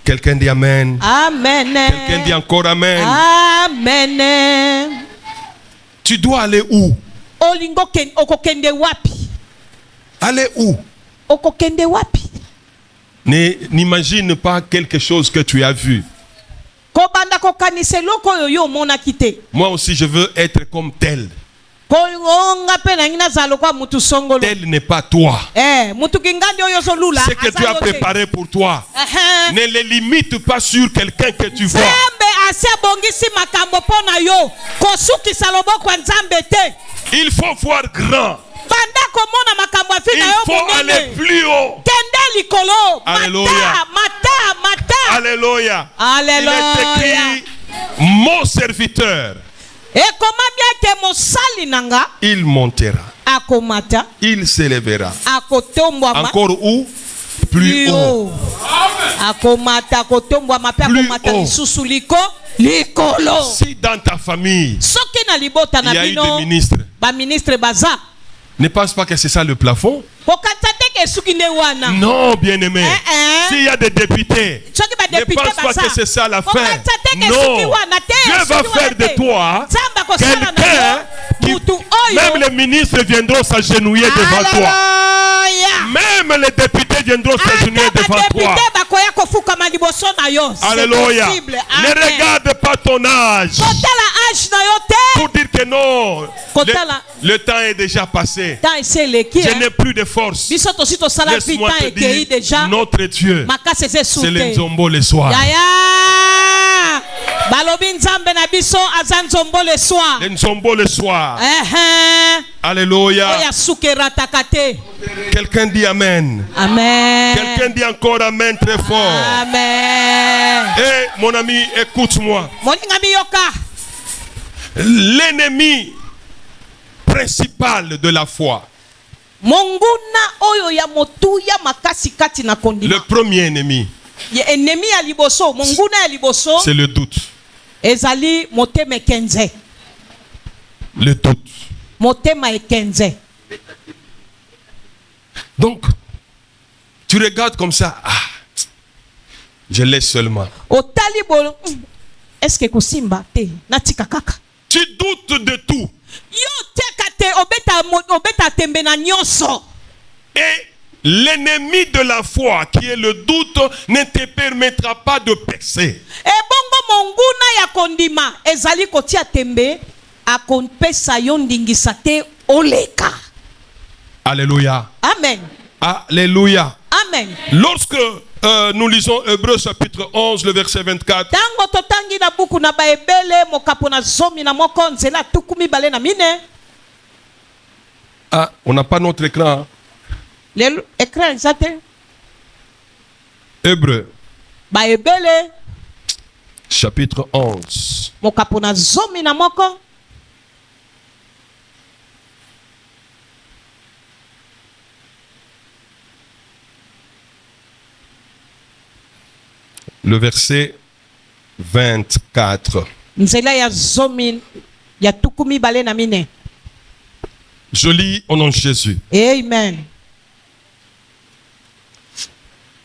Quelqu'un dit Amen. Amen. Quelqu'un dit encore Amen. Amen. Tu dois aller où? Aller où? N'imagine pas quelque chose que tu as vu. Moi aussi je veux être comme tel. Tel n'est pas toi. Ce que tu as préparé pour toi, ne les limite pas sur quelqu'un que tu vois. Il faut voir grand. Il faut aller plus haut. Alléluia. Alléluia. Alléluia. Il est écrit, mon serviteur, il montera, il s'élèvera. Encore où? Plus haut. Si dans ta famille il y a eu des ministres, ne pense pas que c'est ça le plafond. Non, bien-aimé. S'il y a des députés, ne pense pas que c'est ça la fin. Non. Dieu va faire de toi quelqu'un qui, même les ministres viendront s'agenouiller devant toi. Même les députés viendront s'agenouiller devant toi. Alléluia. Ne regarde pas ton âge pour dire que non, le temps est déjà passé. Je n'ai plus de force. Laisse-moi te dire, notre Dieu, c'est le nzombo le soir. Le nzombo le soir. Alléluia. Quelqu'un dit Amen. Amen. Quelqu'un dit encore Amen très fort. Amen. Et mon ami, écoute-moi. L'ennemi principal de la foi. Le premier ennemi, c'est le doute. Le doute. Donc, tu regardes comme ça. Ah, je laisse seulement. Tu doutes de tout. Et l'ennemi de la foi, qui est le doute, ne te permettra pas de percer. Alléluia. Amen. Alléluia. Amen. Lorsque nous lisons Hébreux chapitre 11, le verset 24. Ah, on n'a pas notre écran. L'écran exact. Hébreu. Ba ebele. Chapitre 11. Mokapona zomi na moko. Le verset 24. Nzela ya zomi ya tukumi bale na mine. Je lis au nom de Jésus. Amen.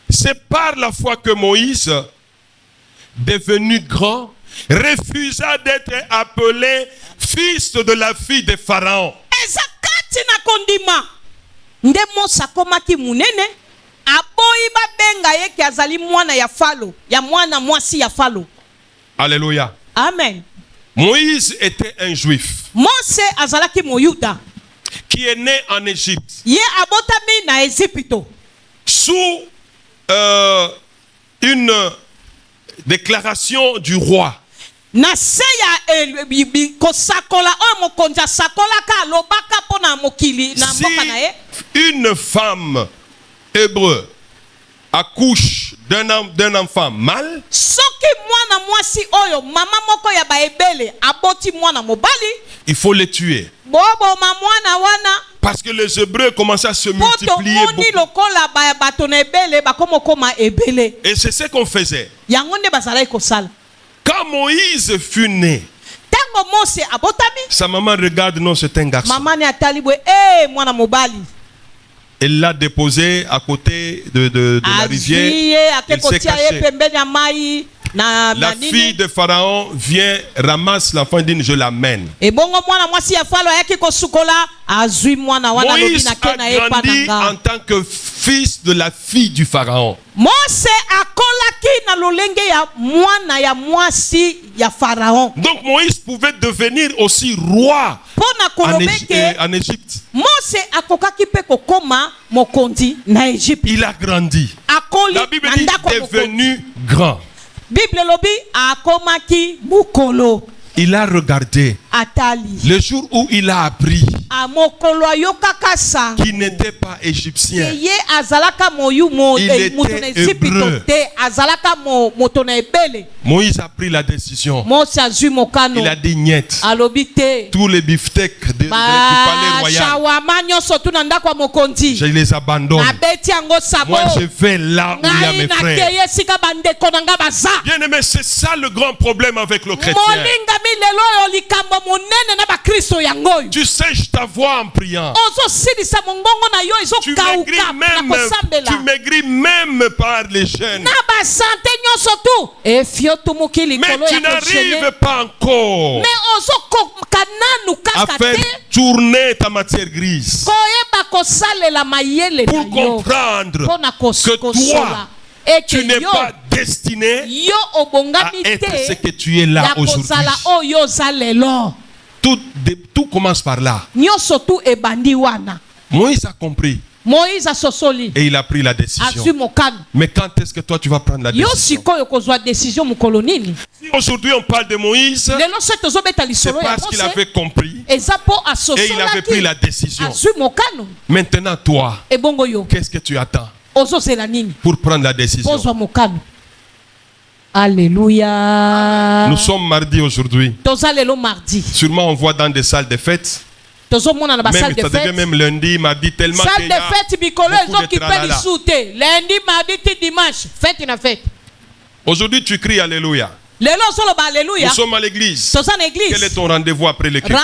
C'est par la foi que Moïse, devenu grand, refusa d'être appelé fils de la fille de Pharaon. Ezakati na kondima. Nde Mosa komaki munene. Aboyi ba benga yeke azali mwana ya Falo, ya mwana mwasi ya Falo. Alléluia. Amen. Moïse était un juif. Mose azalaki moyuda. Qui est né en Égypte. Ye abotami na Égypto. Sous une déclaration du roi. Na se ya kosakola o mokonza sakola ka lobaka pona mokili na mboka na ye. Une femme hébreu accouche d'un enfant mâle. Soki mwana mwasi oyo mama moko ya baebele aboti mwana mobali. Il faut les tuer. Bobo ma mwana wana. Parce que les Hébreux commencent à se multiplier beaucoup. Et c'est ce qu'on faisait. Quand Moïse fut né, sa maman regarde, non, c'est un garçon. Elle l'a déposé à côté de la rivière. Il s'est caché. La fille de Pharaon vient, ramasse l'enfant et dit je l'amène. Moïse a grandi en tant que fils de la fille du Pharaon. Donc Moïse pouvait devenir aussi roi en Égypte. Il a grandi. La Bible dit devenu grand. Bible lobi akomaki mukolo. Il a regardé. Atali. Le jour où il a appris qu'il n'était pas égyptien. Il était hébreu. Moïse a pris la décision. Il a dit niet. Tous les beefsteaks du palais royal, je les abandonne. Moi je vais là où il y a mes frères. Bien aimé, c'est ça le grand problème avec le chrétien. Tu sais, je t'avoue en priant. Tu maigris même par les jeunes. Mais tu n'arrives pas encore à faire tourner ta matière grise pour comprendre que toi, tu n'es pas destiné à être ce que tu es là aujourd'hui. Tout commence par là. Moïse a compris. Et il a pris la décision. Mais quand est-ce que toi tu vas prendre la décision? Si aujourd'hui on parle de Moïse, c'est parce qu'il avait compris et il avait pris la décision. Maintenant toi, qu'est-ce que tu attends pour prendre la décision? Alléluia. Nous sommes mardi aujourd'hui. Sûrement on voit dans des salles de fêtes. Même ça devient même lundi, mardi, tellement qu'il y a beaucoup de tralala. Aujourd'hui tu cries Alléluia. Nous sommes à l'église. Quel est ton rendez-vous après le culte?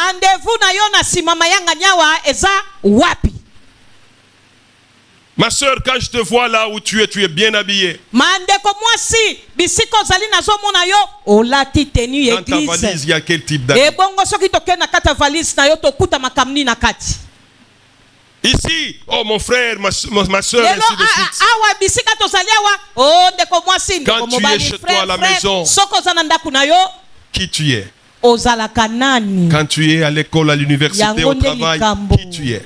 Ma soeur, quand je te vois là où tu es bien habillée. Dans ta valise, il y a quel type d'habit? Ici, oh mon frère, ma soeur, ainsi de suite. Quand tu es chez toi à la maison, qui tu es? Quand tu es à l'école, à l'université, au travail, qui tu es?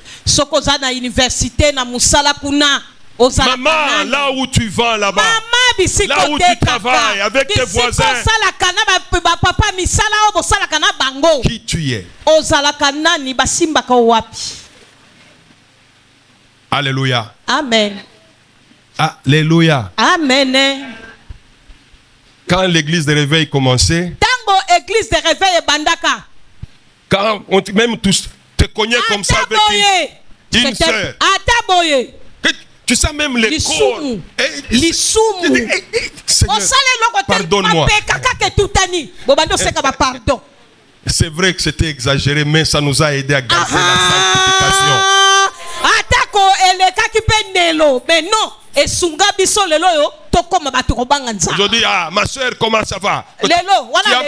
Maman, là où tu vas là-bas, là où tu travailles avec tes voisins, qui tu es? Alléluia. Amen. Alléluia. Amen. Quand l'église de réveil commençait, Tango église de réveil bandaka. quand on même tous te connaît comme ça avec une sœur. Tu sais même les corps. Pardonne-moi. C'est vrai que c'était exagéré, mais ça nous a aidé à garder la sanctification. Mais non. Aujourd'hui, ma soeur, comment ça va? Tu en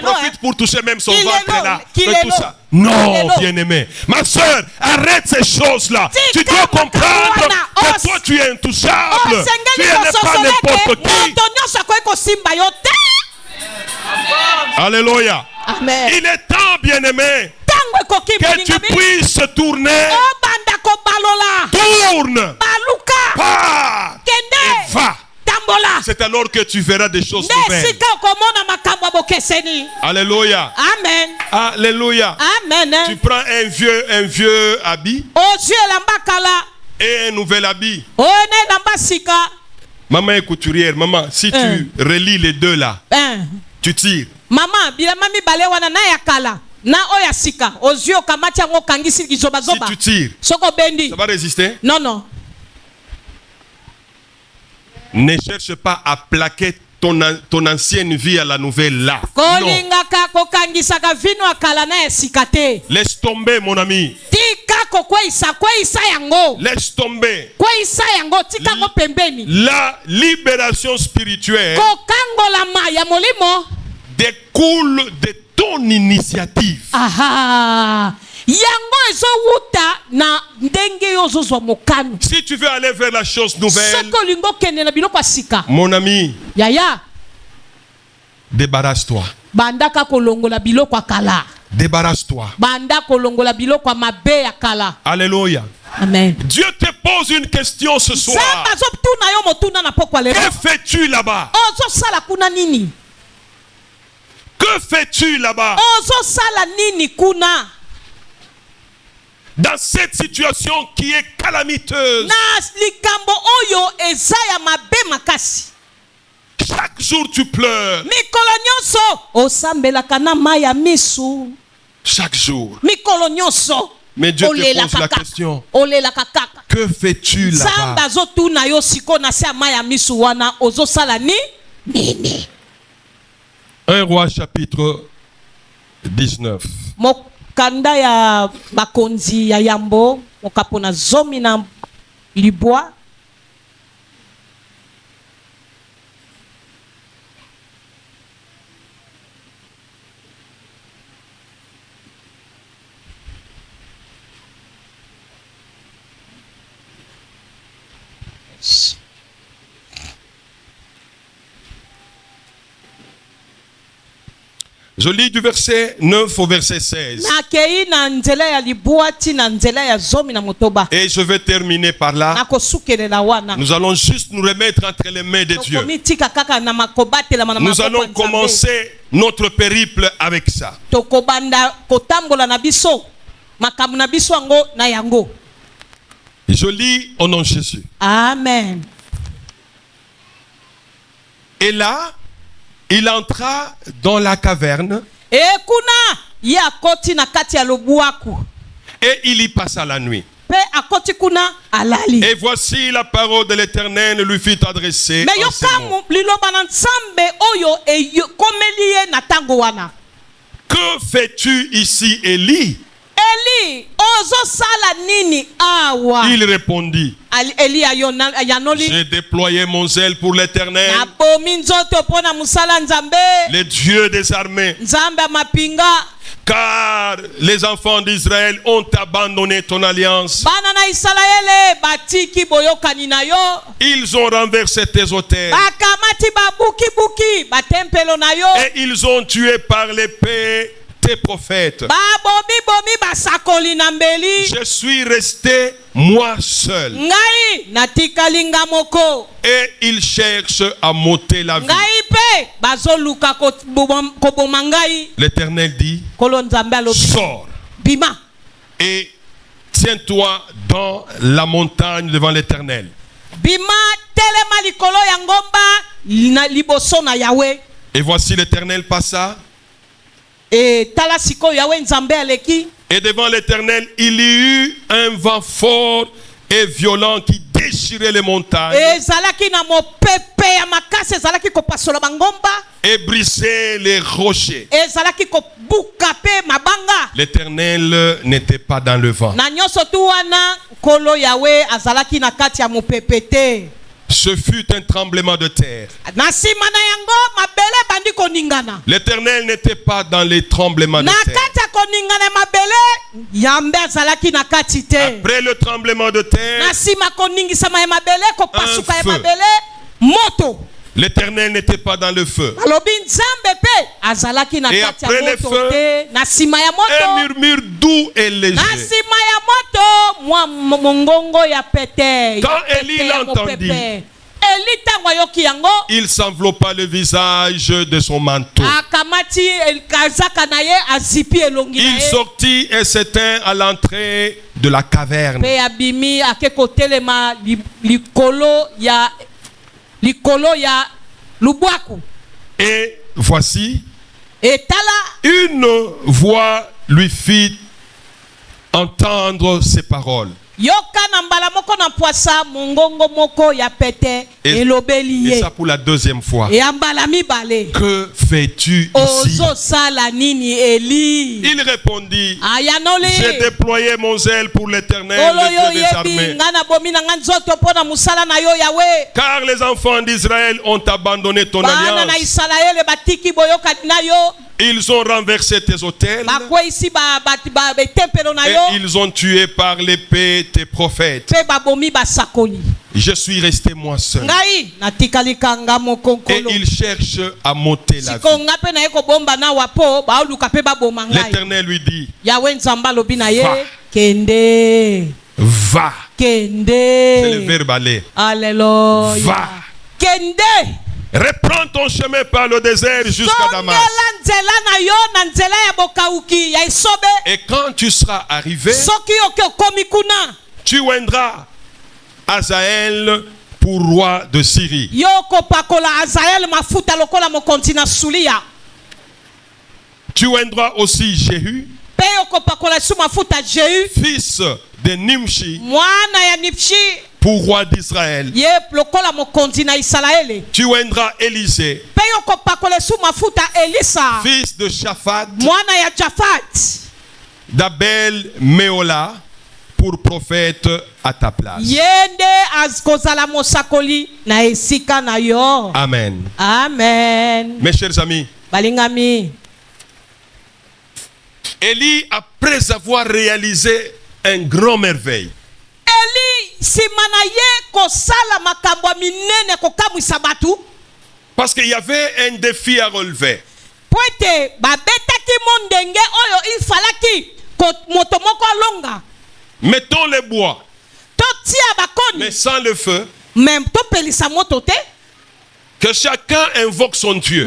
profites pour toucher même son ventre là. Tout ça. Non, bien-aimé. Ma soeur, arrête ces choses-là. Tu dois comprendre que toi, tu es intouchable. Tu n'es pas n'importe qui. Alléluia. Amen. Il est temps, bien-aimé, que tu puisses tourner. Tourne. Pars. Et va. C'est alors que tu verras des choses nouvelles. Alléluia. Amen. Alléluia. Amen. Tu prends un vieux habit et un nouvel habit. Maman est couturière. Maman, si tu relis les deux là, tu tires. Maman, si tu tires, ça va résister? Non, non. Ne cherche pas à plaquer ton ancienne vie à la nouvelle là. Non. Laisse tomber, mon ami. Laisse tomber. La libération spirituelle découle de ton initiative. Si tu veux aller vers la chose nouvelle, mon ami, débarrasse-toi. Débarrasse-toi. Alléluia. Amen. Dieu te pose une question ce soir. Que fais-tu là-bas? Que fais-tu là-bas? Dans cette situation qui est calamiteuse. Chaque jour tu pleures. Chaque jour. Mais Dieu te pose la question. Que fais-tu là-bas? 1 Roi chapitre 19. Kanda ya bakonzi ya yambo mokapona zomi na libwa Je lis du verset 9 au verset 16. Et je vais terminer par là. Nous allons juste nous remettre entre les mains de Dieu. Nous allons commencer notre périple avec ça. Je lis au nom de Jésus. Amen. Et là, il entra dans la caverne et il y passa la nuit. Et voici la parole de l'Éternel lui fut adressée en ces mots. Que fais-tu ici, Élie? Il répondit: j'ai déployé mon zèle pour l'Éternel, le Dieu des armées, car les enfants d'Israël ont abandonné ton alliance. Ils ont renversé tes autels et ils ont tué par l'épée tes prophètes. Je suis resté moi seul. Et ils cherchent à m'ôter la vie. L'Éternel dit: sors et Tiens-toi dans la montagne devant l'Éternel. Et voici l'Éternel passa. Et devant l'Éternel, il y eut un vent fort et violent qui déchirait les montagnes et brisait les rochers. L'Éternel n'était pas dans le vent. Ce fut un tremblement de terre. L'Éternel n'était pas dans les tremblements de terre. Après le tremblement de terre, l'Éternel n'était pas dans le feu. Et après le feu, un murmure doux et léger. Quand Élie l'entendit, il s'enveloppa le visage de son manteau. Il sortit et s'éteint à l'entrée de la caverne. Et voici, une voix lui fit entendre ces paroles. Et ça pour la deuxième fois. Que fais-tu ici? Il répondit, j'ai déployé mon zèle pour l'Éternel, le Dieu des armées. Car les enfants d'Israël ont abandonné ton alliance. Ils ont renversé tes autels et ils ont tué par l'épée tes prophètes. Je suis resté moi seul. Et ils cherchent à m'ôter la vie. L'Éternel lui dit, va. C'est le verbe aller. Alléluia. Va. Reprends ton chemin par le désert jusqu'à Damas. Et quand tu seras arrivé, tu oindras Hazaël pour roi de Syrie. Tu oindras aussi Jéhu, fils de Nimshi, pour roi d'Israël. Tu oindras Élisée, fils de Shaphat, d'Abel Méola, pour prophète à ta place. Amen. Amen. Mes chers amis, Élie, après avoir réalisé un grand merveille, parce qu'il y avait un défi à relever. Mettons les bois, mais sans le feu. Que chacun invoque son Dieu.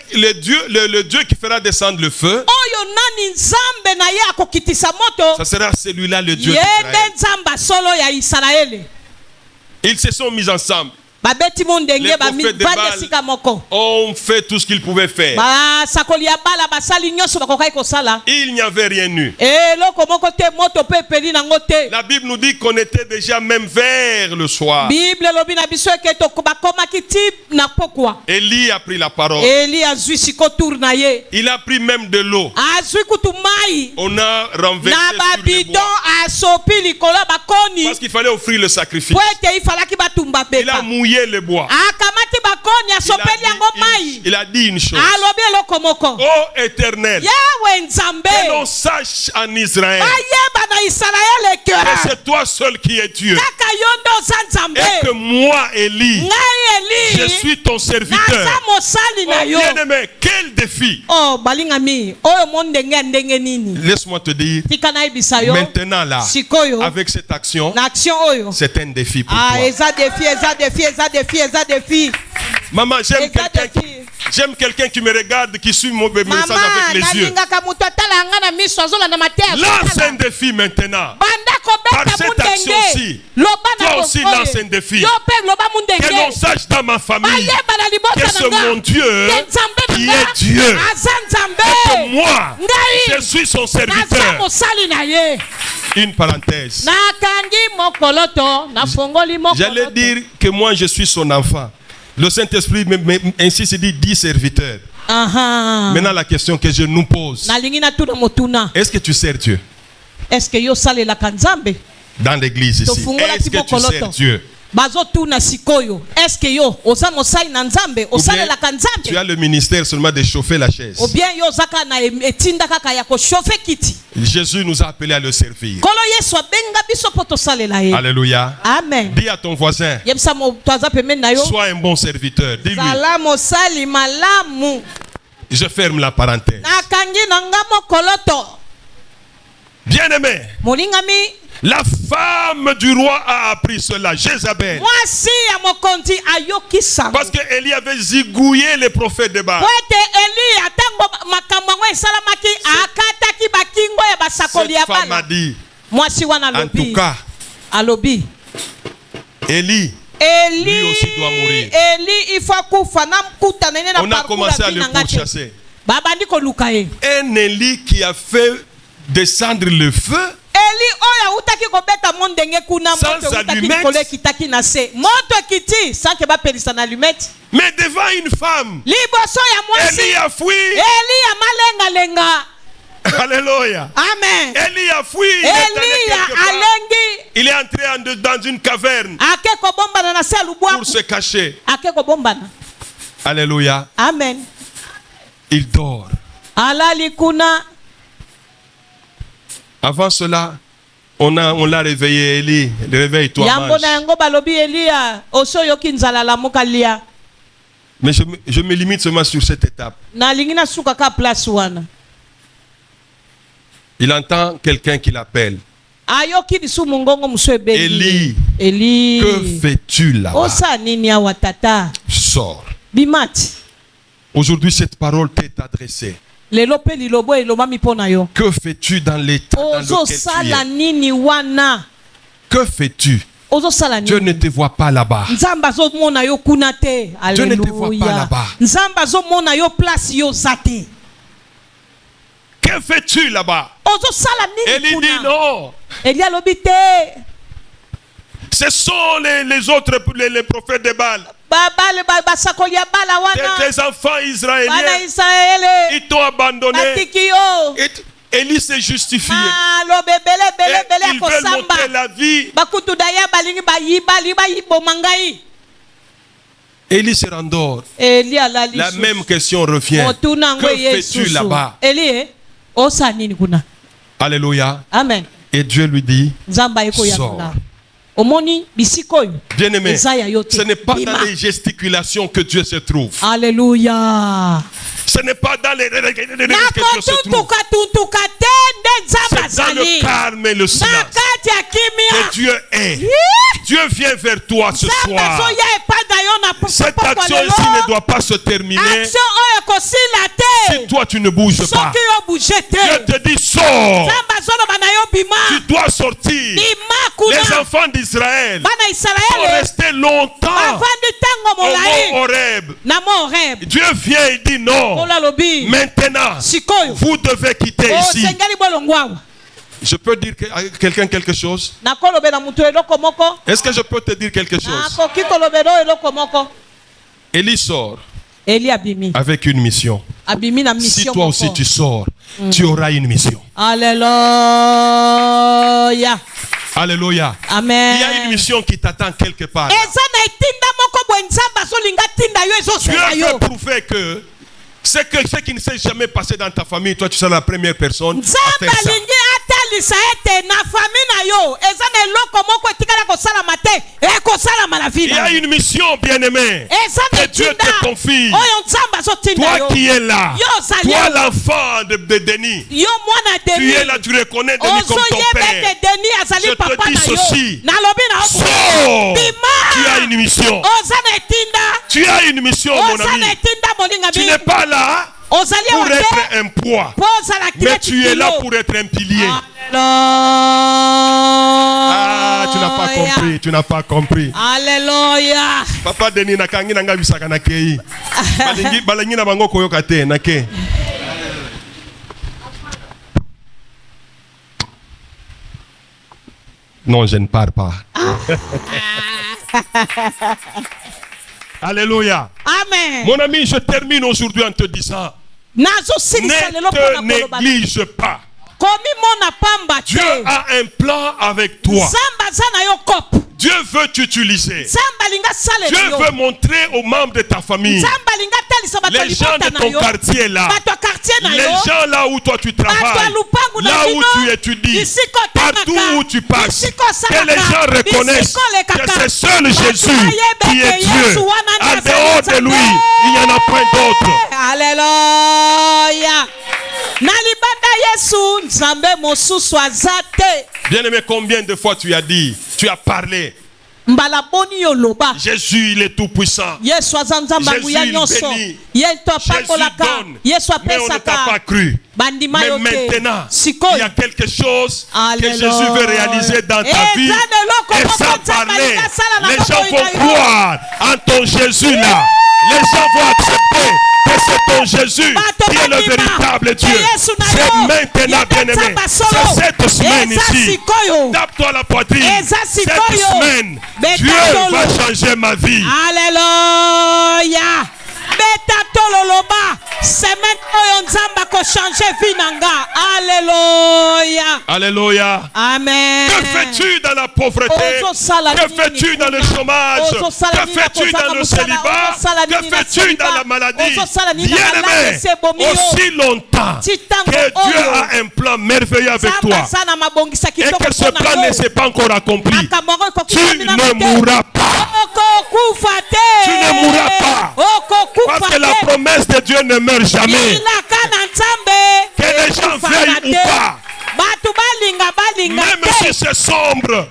Le Dieu qui fera descendre le feu, ça sera celui-là le Dieu d'Israël. Ils se sont mis ensemble. Les prophètes de Baal ont fait tout ce qu'ils pouvaient faire. Il n'y avait rien eu. La Bible nous dit qu'on était déjà même vers le soir. Élie a pris la parole. Il a pris même de l'eau. On a renversé sur les bois. Parce qu'il fallait offrir le sacrifice. Il a mouillé le bois. Il a dit une chose. Oh Éternel, que l'on sache en Israël que c'est toi seul qui es Dieu. Et que moi, Élie, je suis ton serviteur. Oh bien-aimé, quel défi. Laisse-moi te dire, maintenant là, avec cette action, c'est un défi pour toi. Maman, j'aime quelqu'un J'aime quelqu'un qui me regarde, qui suit mon message avec les yeux. Lance un défi maintenant. Par cette action-ci, toi aussi lance un défi. Que l'on sache dans ma famille que c'est mon Dieu qui est Dieu. Et que moi, je suis son serviteur. Une parenthèse. J'allais dire que moi je suis son enfant. Le Saint-Esprit ainsi se dit serviteurs. Maintenant la question que je nous pose. Est-ce que tu sers Dieu? Est-ce que yo sale la kanzambe? Dans l'église ici. Est-ce que tu sers Dieu? Est-ce que yo oza mosai na nzambe osale la kanzambe? Tu as le ministère seulement de chauffer la chaise. Ou bien yo zaka na etinda kaka ya ko chauffer kiti. Jésus nous a appelés à le servir. Kolo Yesu abenga biso poto sale la ye. Alléluia. Amen. Dis à ton voisin. Yebisa mo twaza pembeni na yo. Sois un bon serviteur. Dis-lui. Sala mosali malamu. Je ferme la parenthèse. Nakangi nanga mokoloto. Bien-aimé. Molingami. La femme du roi a appris cela, Jézabel. Parce que Élie avait zigouillé les prophètes de Baal. Cette femme a dit, en tout cas, Élie, lui aussi doit mourir. On a commencé à le pourchasser. Un Élie qui a fait descendre le feu. Sans allumette. Mais devant une femme, Élie a fui. Alléluia. Amen. Élie a fui. Il est entré dans une caverne pour se cacher. Alléluia. Amen. Il dort. Avant cela, on l'a réveillé, Élie. Réveille-toi, mange. Mais je me limite seulement sur cette étape. Il entend quelqu'un qui l'appelle. Élie, que fais-tu là-bas? Sors. Aujourd'hui, cette parole t'est adressée. Que fais-tu dans l'état dans lequel tu es? Que fais-tu? Dieu ne te voit pas là-bas. Dieu ne te voit pas là-bas. Que fais-tu là-bas? Élie dit non. Ce sont les autres les prophètes de Baal. Tes enfants israéliens, ils t'ont abandonné. Élie s'est justifié. Ils veulent monter la vie. Élie se rendort. La même question revient. Que fais-tu là-bas? Alléluia. Amen. Et Dieu lui dit, sors. Bien-aimé, ce n'est pas dans les gesticulations que Dieu se trouve. Alléluia. Ce n'est pas dans les que Dieu se trouve. C'est dans le calme et le silence que Dieu est. Dieu vient vers toi ce soir. Cette action ici ne doit pas se terminer si toi tu ne bouges pas. Dieu te dit sors. Tu dois sortir. Les enfants d'Israël sont restés longtemps au mont Horeb. Dieu vient et dit non. Maintenant, vous devez quitter ici. Je peux dire à quelqu'un quelque chose? Est-ce que je peux te dire quelque chose? Élie sort avec une mission. Si toi aussi tu sors, tu auras une mission. Alléluia. Alléluia. Amen. Il y a une mission qui t'attend quelque part. Dieu veut prouver que ce qui ne s'est jamais passé dans ta famille, toi tu seras la première personne à faire ça. Il y a une mission, bien-aimé, que Dieu te confie. Toi qui es là, toi l'enfant de Denis, tu es là, tu reconnais Denis comme ton père. Je te dis ceci, sors, tu as une mission. Tu as une mission, mon ami. Tu n'es pas là pour être un poids, mais tu es là pour être un pilier. Ah, tu n'as pas compris, tu n'as pas compris. Alléluia. Papa Denis nakangi nanga bisaka na kei. Balingi na bango koyoka te na ke. Non, je ne pars pas. Alléluia. Amen. Mon ami, je termine aujourd'hui en te disant, ne te néglige pas. Dieu a un plan avec toi. Dieu veut t'utiliser. Dieu veut montrer aux membres de ta famille, les gens de ton quartier là, les gens là où toi tu travailles, là où tu étudies, partout où tu passes, que les gens reconnaissent que c'est seul Jésus qui est Dieu. En dehors de lui, il n'y en a point d'autre. Alléluia. Bien-aimé, combien de fois tu as dit, tu as parlé, Jésus il est tout puissant, Jésus il bénit, Jésus donne, mais on ne t'a pas cru. Mais maintenant, il y a quelque chose que Jésus veut réaliser dans ta vie, et sans parler, les gens vont croire en ton Jésus là. Les gens vont accepter que c'est ton Jésus qui est le véritable Dieu. C'est maintenant, bien-aimé. C'est cette semaine ici. Tape-toi la poitrine. Cette semaine, Dieu va changer ma vie. Alléluia. Alléluia. Alléluia. Amen. Que fais-tu dans la pauvreté? Que fais-tu dans le chômage? Que fais-tu dans le célibat? Que fais-tu dans la maladie? Bien-aimé, aussi longtemps que Dieu a un plan merveilleux avec toi et que ce plan ne s'est pas encore accompli, tu ne mourras pas. Tu ne mourras pas. Parce que la promesse de Dieu ne meurt jamais. Que les gens veuillent ou pas. Même si c'est sombre,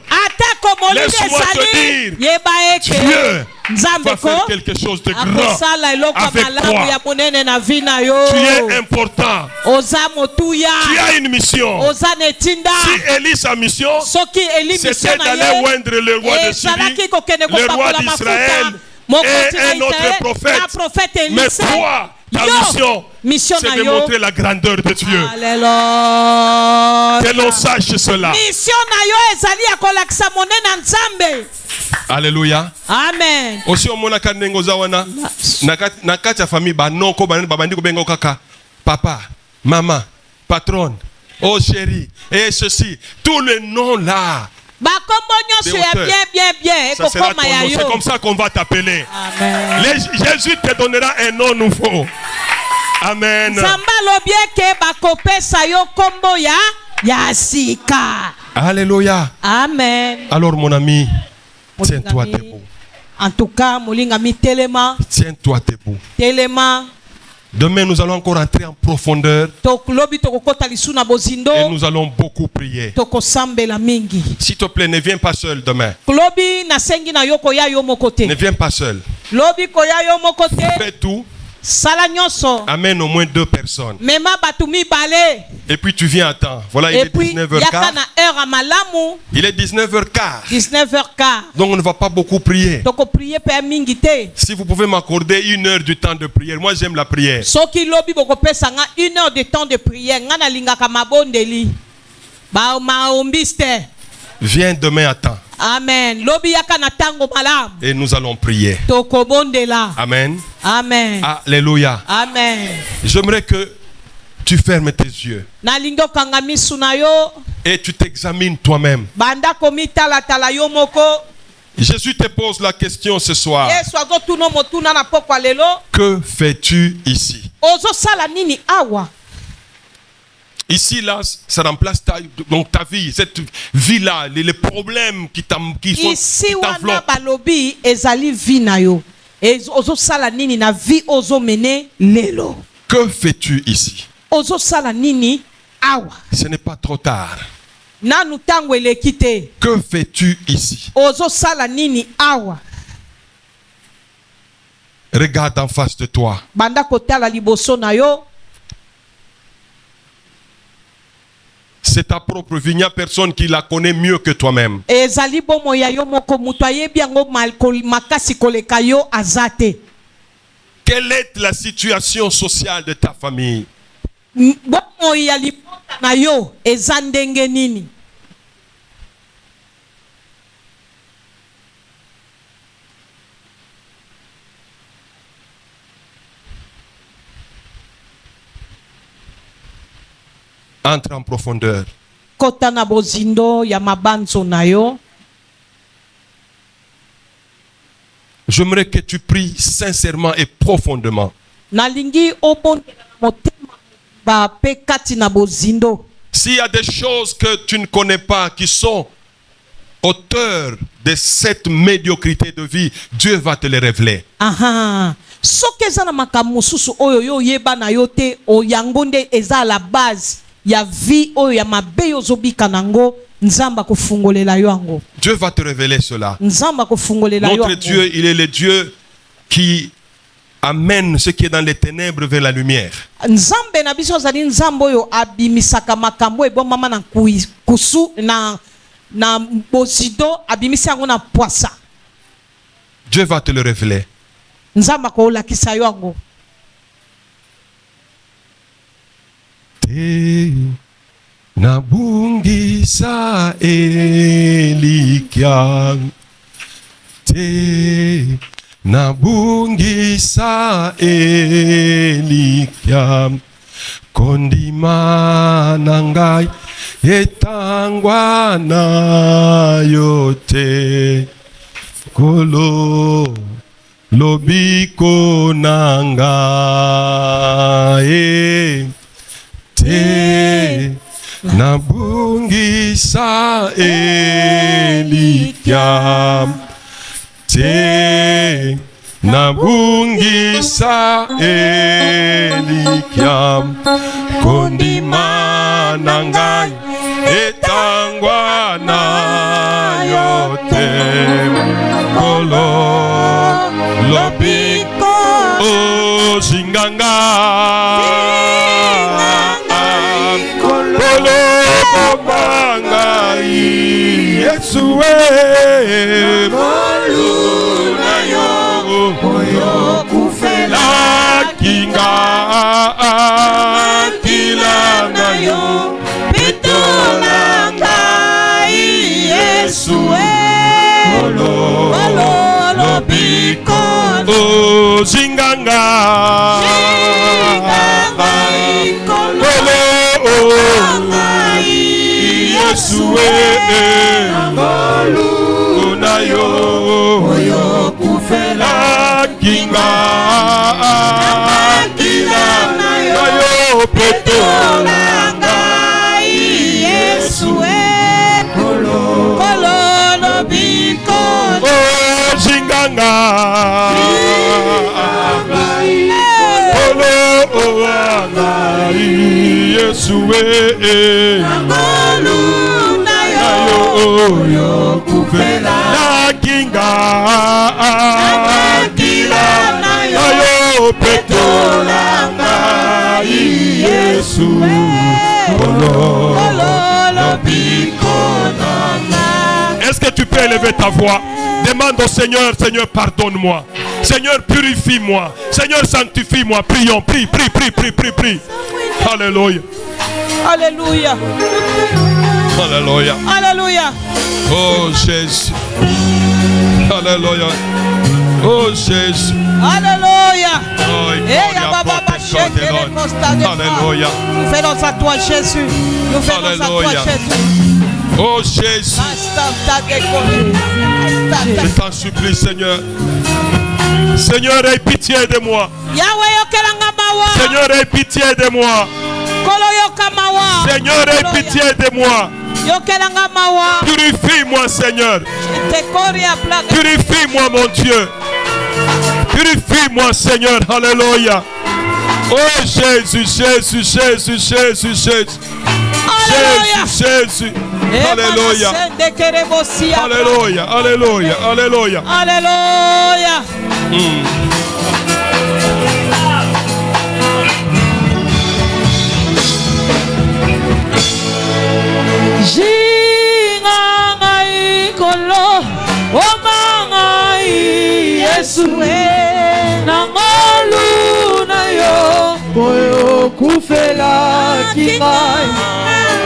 laisse-moi te dire, Dieu va faire quelque chose de grand avec toi. Tu es important. Tu as une mission. Si Élie sa mission, c'était d'aller oindre le roi de Syrie, le roi d'Israël et un autre prophète. Mais toi, ta mission, c'est de montrer la grandeur de Dieu. Que l'on sache cela. Alléluia. Amen. Aussi on mona kanengo zawana nakati ya famille banoko babandi ko bengo kaka papa, maman, patronne, oh chérie et ceci, tous les noms là. C'est comme ça qu'on va t'appeler. Jésus te donnera un nom nouveau. Amen. Alléluia. Amen. Alors mon ami, tiens-toi debout. En tout cas, tiens-toi debout. Demain, nous allons encore entrer en profondeur et nous allons beaucoup prier. S'il te plaît, ne viens pas seul demain. Ne viens pas seul. Fais tout. Amène au moins 2 personnes. Et puis tu viens à temps. Voilà, il est 19h15. Il est 19h15. Donc on ne va pas beaucoup prier. Si vous pouvez m'accorder 1 heure du temps de prière. Moi j'aime la prière. 1 heure de temps de prière. Viens demain à temps. Amen. Et nous allons prier. Amen. Amen. Alléluia. Amen. J'aimerais que tu fermes tes yeux et tu t'examines toi-même. Jésus te pose la question ce soir. Que fais-tu ici? Ici, là, ça remplace donc ta vie, cette vie-là, les problèmes qui t'enveloppent. Ici, wana balobi ezali vie na yo. Ozo sala nini na vie ozo mene lelo. Que fais-tu ici? Ozo sala nini awa. Ce n'est pas trop tard. Nanu tango elekite. Que fais-tu ici? Ozo sala nini awa. Regarde en face de toi. Banda kotala liboso na yo. C'est ta propre vie. Il n'y a personne qui la connaît mieux que toi-même. Ezali bomo ya yo moko mutu ayebi yango makasi koleka yo azate. Quelle est la situation sociale de ta famille? Bomo ya libota na yo eza ndenge nini? Entre en profondeur. Kota na bozindo ya mabanzo na yo. J'aimerais que tu pries sincèrement et profondément. Nalingi obondela motema ba pe kati na bozindo. S'il y a des choses que tu ne connais pas qui sont auteurs de cette médiocrité de vie, Dieu va te les révéler. Aha. Soki eza na makambo mosusu oyo yo yeba na yo te o yango nde eza la base ya vie oyo ya mabe ozobika nango nzamba kufungolela yo yango. Dieu va te révéler cela. Nzamba kufungolela yo. Notre Dieu, il est le Dieu qui amène ce qui est dans les ténèbres vers la lumière. Nzambe na biso zali nzambo yo abimisaka makambo ebomama na kusu na bozido abimisa yango na poisa. Dieu va te le révéler. Nzamba ko lakisa yo yango. Te nabungisa elikia. Te nabungisa elikia. Kondima nangai etangwa na yote. Kolo lobiko nangai. Te nabungisa elikia. Te nabungisa elikia. Kondima nangai etangwa na yote. Kolo lobiko o zinganga. Yesu moluna yo oyo kufela kinga kilanga yo petolanga Yesu lobiko o zinganga Yesu moluna yo oyo kufela kinga kilanga yo petolanga Yesu lobiko o zinganga Yesu moluna yo oyo kufela kinga kilanga yo petolanga Yesu lobiko nanga. Est-ce que tu peux élever ta voix? Demande au Seigneur, Seigneur, pardonne-moi. Seigneur, purifie-moi. Seigneur, sanctifie-moi. Prions, prie. Alléluia. Alléluia. Alléluia. Alléluia. Oh Jésus. Alléluia. Oh Jésus. Alléluia. Alléluia. Nous faisons à toi Jésus. Nous faisons à toi Jésus. Oh Jésus. Je t'en supplie Seigneur. Seigneur, aie pitié de moi. Seigneur, aie pitié de moi. Seigneur, aie pitié de moi. Purifie-moi, Seigneur. Purifie-moi, mon Dieu. Purifie-moi, Seigneur. Alléluia. Oh Jésus, Jésus, Jésus, Jésus, Jésus. Jésus, Jésus. Alléluia. Alléluia. Alléluia. Alléluia. Alléluia. Jingangai kolo omangai Yesu nangolu na yo koyo kufela kingai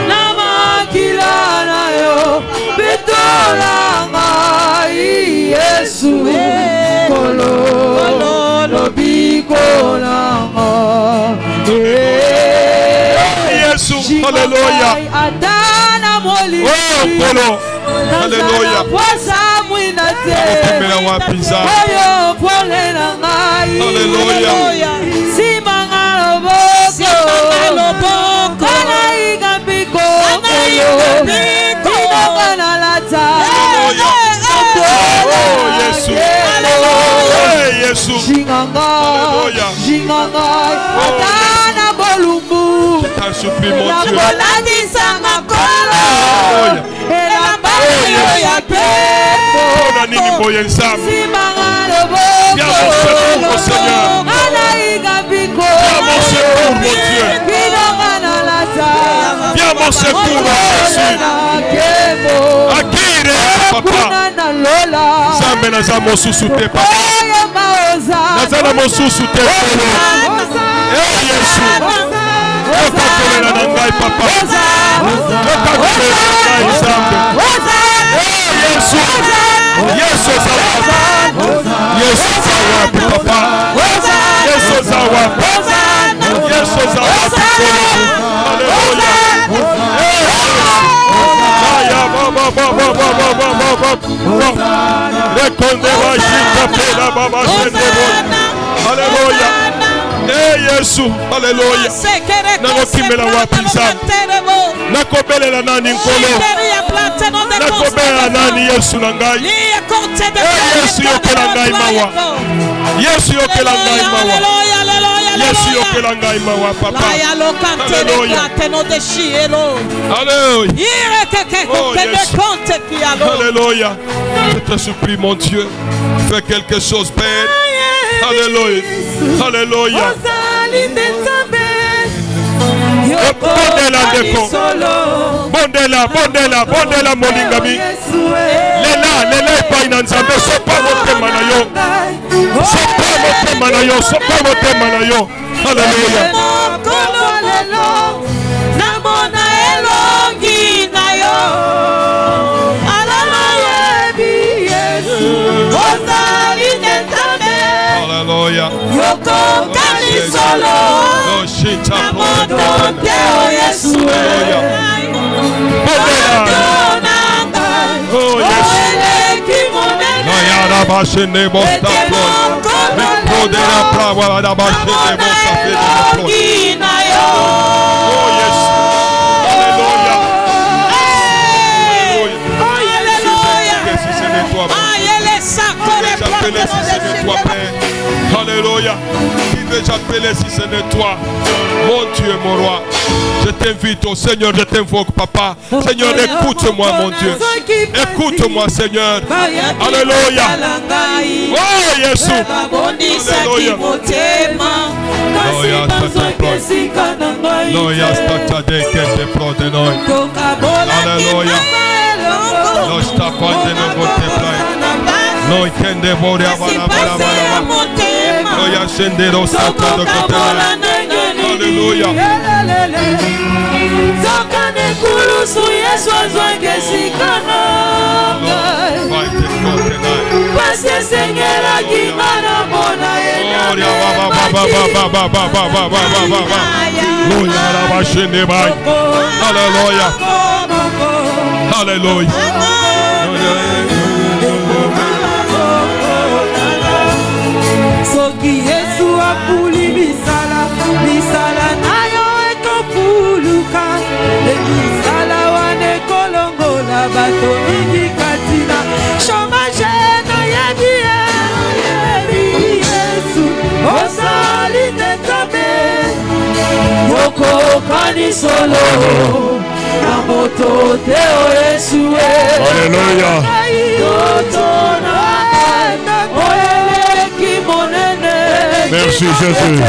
na makila na yo betola ngai Yesu kolo lobiko nanga Yesu, alléluia. Oh, Polo, alléluia. Alléluia. Jésus. Alléluia. Je t'en supplie, mon Dieu. Viens mon secours, mon Seigneur. Viens mon secours, mon Dieu. Viens mon secours, mon Jésus. Akire, papa. Zambe na za mosusu te, papa. Nazana mosusu te, polo. Eh, Yesu. Okakolela na ngai, papa. Okakolela na ngai, Zambe. Yesu. Yesu zawapi. Yesu zawapi, papa. Yesu zawapi. Yesu zawapi, polo. Alléluia. Aya, baba, baba, baba, baba, baba. Rekondeva jika pela, baba, shendebo. Alléluia. Eh, Yesu, alléluia. Nakokimela wapi Nzambe? Nakobelela nani nkolo? Nakobelela nani Yesu na ngai? Yesu yokela ngai mawa. Yesu yokela ngai mawa. Yesu yokela ngai mawa, papa. Alléluia. Alléluia. Je te supplie, mon Dieu, fais quelque chose, Père. Alléluia. Alléluia. Bondela ndeko. Bondela, bondela, bondela molingami. Lela epai na Nzambe, sopa motema na yo. Sopa motema na yo, sopa motema na yo. Alléluia. Namona elongi na yo. Alléluia. Yokongani solo. Namotokeo Yesu. Oh Yesu. Yadabashene bostaplo. Mikodera prawa yadabashene bostaplo. Oh Yesu. Alléluia. J'appelle si ce n'est toi, Père. Alléluia. Qui vais-je appeler si ce n'est toi? Mon Dieu, mon roi. Je t'invite au Seigneur, je t'invoque, papa. Seigneur, écoute-moi, mon Dieu. Écoute-moi, Seigneur. Alléluia. Oh, Jésus. Alléluia. Alléluia. No ikende bore abana bana bana. No yashendero sata dokotela. Hallelujah. Zokane kulusu Yesu azwange sikana. Pase sengera kimana mona yena. No yara bashende bai. Hallelujah. Hallelujah. Soki Yesu apuli misala, misala na yo ekofu bato mingi katina chômage na yebi Yesu osali netabe Moko kani solo na moto teo Yesu Alléluia. Merci Jésus.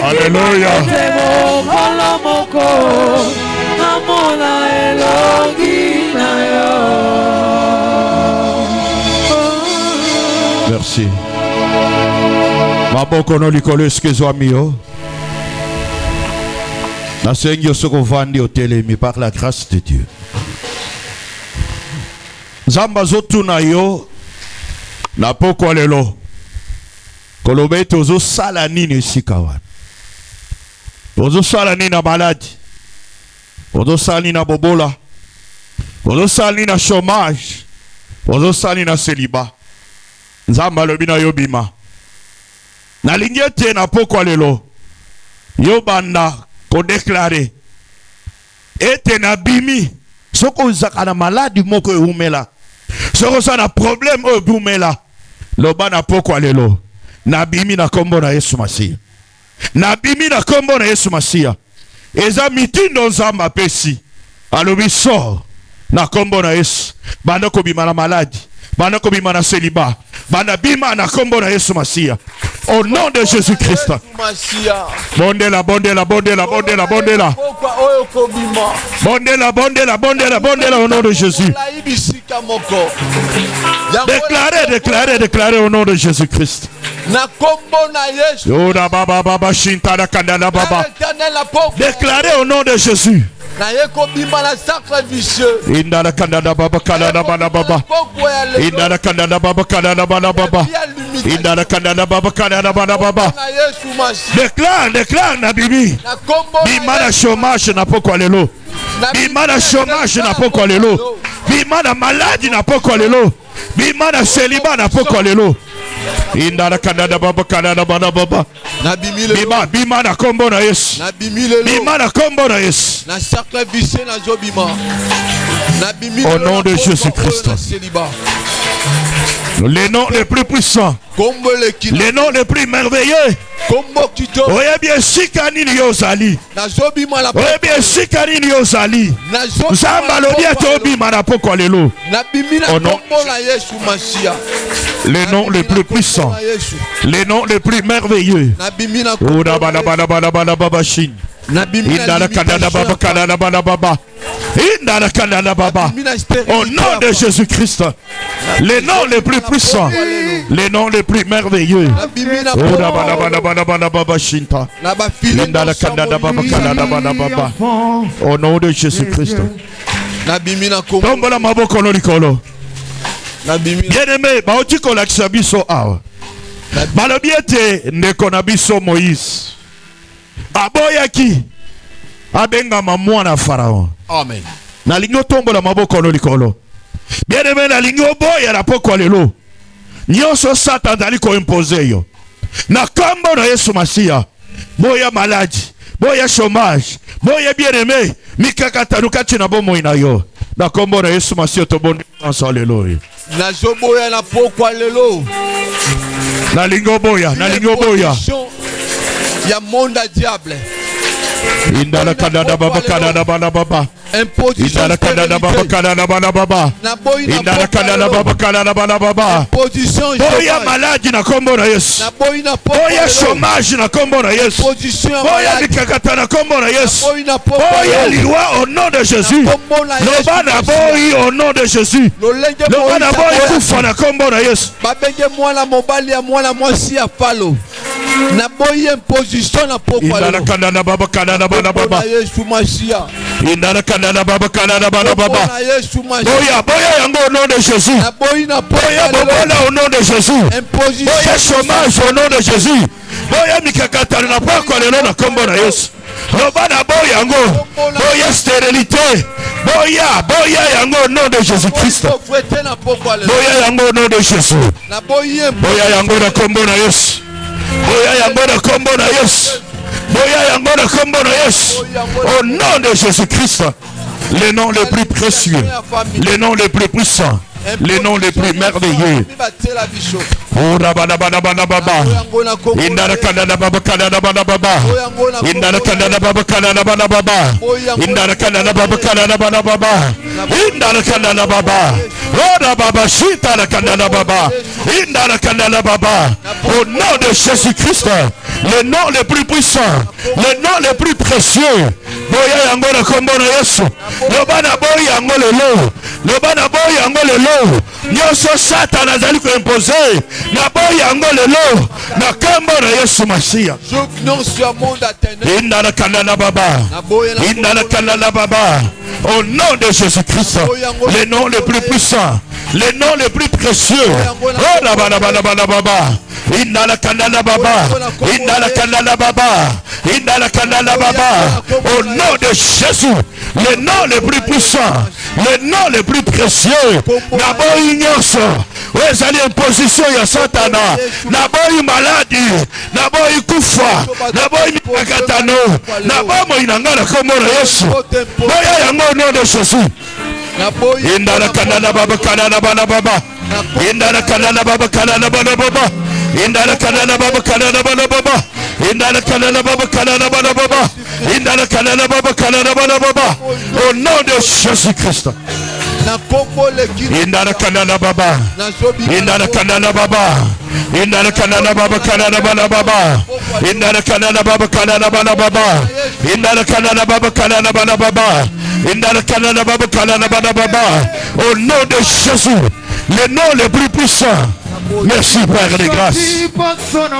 Alléluia. Merci. Maboko no likolo eskezwa mio. Na sengi osoko vandi otelemi par la grâce de Dieu. Zamba zotuna yo na poko lelo. Kolobe tozo sala nini sikawan. Tozo sala nini na maladi. Tozo sala nini na bobola. Tozo sala nini na chômage. Tozo sala nini na célibat. Nzamba lobi na yo bima. Na lingete na poko lelo. Yo banda ko déclarer. Ete na bimi. Soko zaka na maladi moko eumela. Soko sa na problème o eumela. Loba na poko lelo. Na bimi na kombo na Yesu Masia. Na bimi na kombo na Yesu Masia. Eza mitindo nzamba pesi. Alobi sort na kombo na Yesu. Banda ko bima na maladi. Banda ko bima na célibat. Banda bima na kombo na Yesu Masia. Au nom de Jésus-Christ. Bondela, bondela, bondela, bondela, bondela. Bondela, bondela, bondela, bondela au nom de Jésus. Déclarez, déclarez, déclarez au nom de Jésus-Christ. Déclarez au nom de Jésus. Indala kandada baba kalada baba baba. Indala kandada baba kalada baba baba. Indala kandada baba kalada baba baba. Déclare, déclare na bibi. Bima na chômage na poko lelo. Bima na chômage na poko lelo. Bima na maladie na poko lelo. Bima na célibat na poko lelo. Indala kandada baba kalada baba baba. Bima bima na kombo na Yesu. Bima na kombo na Yesu. Au nom de Jésus-Christ. Les noms les plus puissants, les noms les plus merveilleux. Oye bien sikani ni yozali. Oye bien sikani ni yozali. Zamba lodia tobi manapoko lelo. Au nom les noms les plus puissants, les noms les plus merveilleux. Oda bala bala bala bala baba shin. Indala kanada baba kanada baba baba. Indala kanada baba. Au nom de Jésus-Christ, les noms les plus puissants, les noms les plus merveilleux. Oda bala bala bala bala baba shinta. Indala kanada baba kanada baba baba. Au nom de Jésus-Christ. Tombola maboko no likolo. Bien-aimé, baoti kolakisa biso awa. Balobi ete ndeko na biso Moïse aboyaki abengama mwana Pharaon. Amen. Na lingo tombola maboko no likolo. Bien-aimé, na lingo boya na poko lelo. Nyonso Satan dali ko imposer yo. Na kombo na Yesu Masia. Boya maladie, boya chômage, boya bien-aimé, mikakata nukati na bomo ina yo. Na kombo na Yesu Masia to bondi hallelujah. Na zoboya na poko lelo. Na lingo boya, na lingo boya. Ya monde diable. Indala kadada baba kadada baba baba. Indala kadada baba kadada baba baba. Indala kadada baba kadada baba baba. Boya maladie na kombo na Yesu. Boya chômage na kombo na Yesu. Boya mikakata na kombo na Yesu. Boya liwa au nom de Jésus. Loba na boyi au nom de Jésus. Loba na boyi kufa na kombo na Yesu. Babenge mwana mobali ya mwana mwasi ya falo. Na boyi imposition na poko. Indala kadada baba kadada baba baba. Yesu Masia. Indana kanana baba kanana baba baba. Boya boya yango au nom de Jésus. Boya bobola au nom de Jésus. Boya chômage au nom de Jésus. Boya mikakata na poko lelo na kombo na Yesu. Robana boya yango. Boya stérilité. Boya yango au nom de Jésus-Christ. Boya yango au nom de Jésus. Boya yango na kombo na Yesu. Boya yango na kombo na Yesu. Boya yango na kombo na Yesu. Au nom de Jésus-Christ. Les noms les plus précieux, les noms les plus puissants, les noms les plus merveilleux. Oh rabana baba baba. Indana kanana baba kanana baba baba. Indana kanana baba kanana baba baba. Indana kanana baba kanana baba baba. Indana kanana baba. Oh baba shita la kanana baba. Indana kanana baba. Au nom de Jésus-Christ, les noms les plus puissants, les noms les plus précieux. Boya yango na kombo na Yesu. Lobana boya yango lelo. Lobana boya yango lelo. Nyoso Satan azali ko imposer. Na boya yango lelo. Na kombo na Yesu Masiya. Indana kanana baba. Indana kanana baba. Au nom de Jésus-Christ, les noms les plus puissants, les noms les plus précieux. Oh la baba baba. Indana kanana baba. Indana kanana baba. Indana kanana baba. Au nom de Jésus, les noms les plus puissants, les noms les plus précieux. Nabo ignoso. Wezali imposition ya Satana. Nabo maladie. Nabo kufa. Nabo mikakatano. Nabo moinangana komo na Yesu. Boya yango au nom de Jésus. Indana kanana baba kanana baba baba. Indana kanana baba kanana baba baba. Indana kanana baba kanana baba baba. Indana kanana baba kanana baba baba. Indana kanana baba kanana baba baba. Au nom de Jésus-Christ. Indana kanana baba. Indana kanana baba. Indana kanana baba kanana baba baba. Indana kanana baba kanana baba baba. Indana kanana baba kanana baba baba. Indana kanana baba kanana baba baba. Au nom de Jésus, les noms les plus puissants. Merci Père de grâce.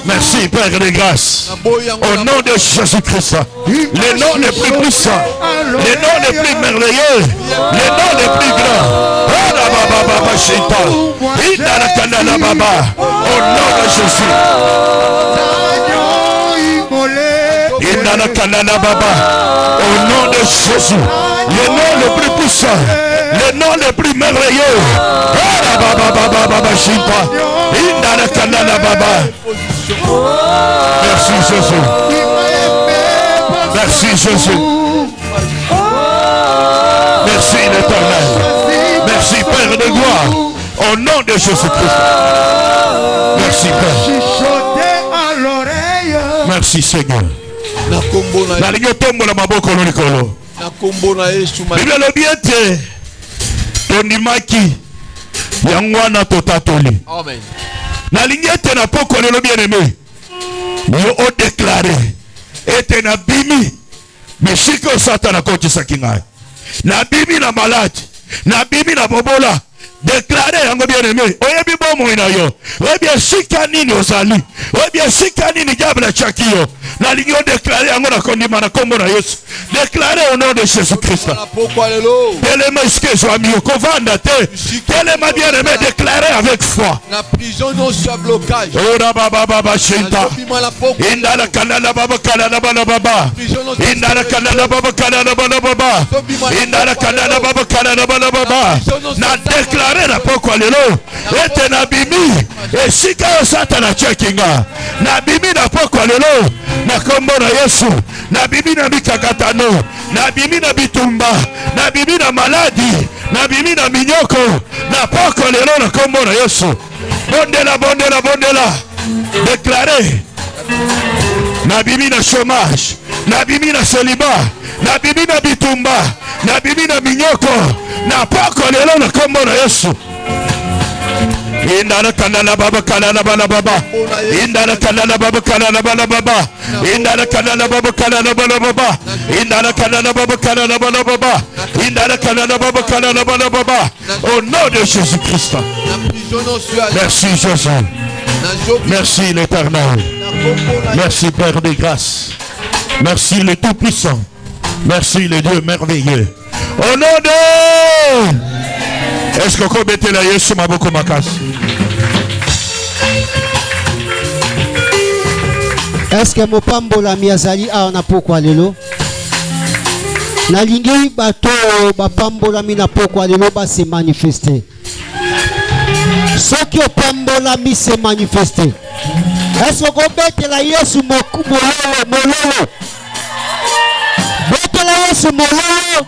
Merci Père de grâce. Au nom de Jésus-Christ, les noms les plus puissants, les noms les plus merveilleux, les noms les plus grands. Au nom de Jésus. Indana kanana baba. Au nom de Jésus, les noms les plus puissants, les noms les plus merveilleux. Indana kanana baba. Merci Jésus. Merci Jésus. Merci l'Éternel. Merci Père de gloire. Au nom de Jésus-Christ. Merci Père. Merci Seigneur. Nalingi tombola maboko no likolo. Biblia lobi ete tondimaki yango wana totatoli. Amen. Nalingi ete na poko lelo bien aimé. Yo o déclaré ete na bimi meshiko Satana kotisaki ngai. Na bimi na malade, na bimi na bobola. Déclaré yango bien aimé. Oyebi bomo ina yo. Oyebi shika nini ozali. Oyebi shika nini diable chakio. Na lingi o déclaré yango na kondima na kombo na Yesu. Déclaré au nom de Jésus-Christ. Telema iske joami yo kovanda te. Telema bien aimé, déclaré avec foi. La prison non soit blocage. Ora baba baba shinta. Indala kanala baba kanala baba baba. Indala kanala baba kanala baba baba. Indala kanala baba kanala baba baba. Na déclaré na poko lelo. Ete na bimi. Esika Satana chekinga. Na bimi na poko lelo. Na kombo na Yesu. Na bimi na mikakatano. Na bimi na bitumba. Na bimi na maladi. Na bimi na minyoko. Na poko lelo na kombo na Yesu. Bondela, bondela, bondela. Déclaré. Na bimi na chômage. Na bimi na célibat. Na bimi na bitumba. Na bimi na minyoko. Na poko lelo na kombo na Yesu. Indana kanana baba kanana bala baba. Indana kanana baba kanana bala baba. Indana kanana baba kanana bala baba. Indana kanana baba kanana bala baba. Indana kanana baba kanana bala baba. Au nom de Jésus-Christ. Merci Jésus. Merci l'Éternel. Merci Père de grâce. Merci le Tout-Puissant. Merci le Dieu merveilleux. Au nom de... Est-ce que vous mettez la Yesu maboko makasi? Est-ce que mopambola miazali a na pokwa lelo? Na lingi bato bapambola mi na pokwa lelo ba se manifester. Soki opambola mi se manifester. Est-ce que vous mettez la Yesu mololo? Mettez la Yesu mololo.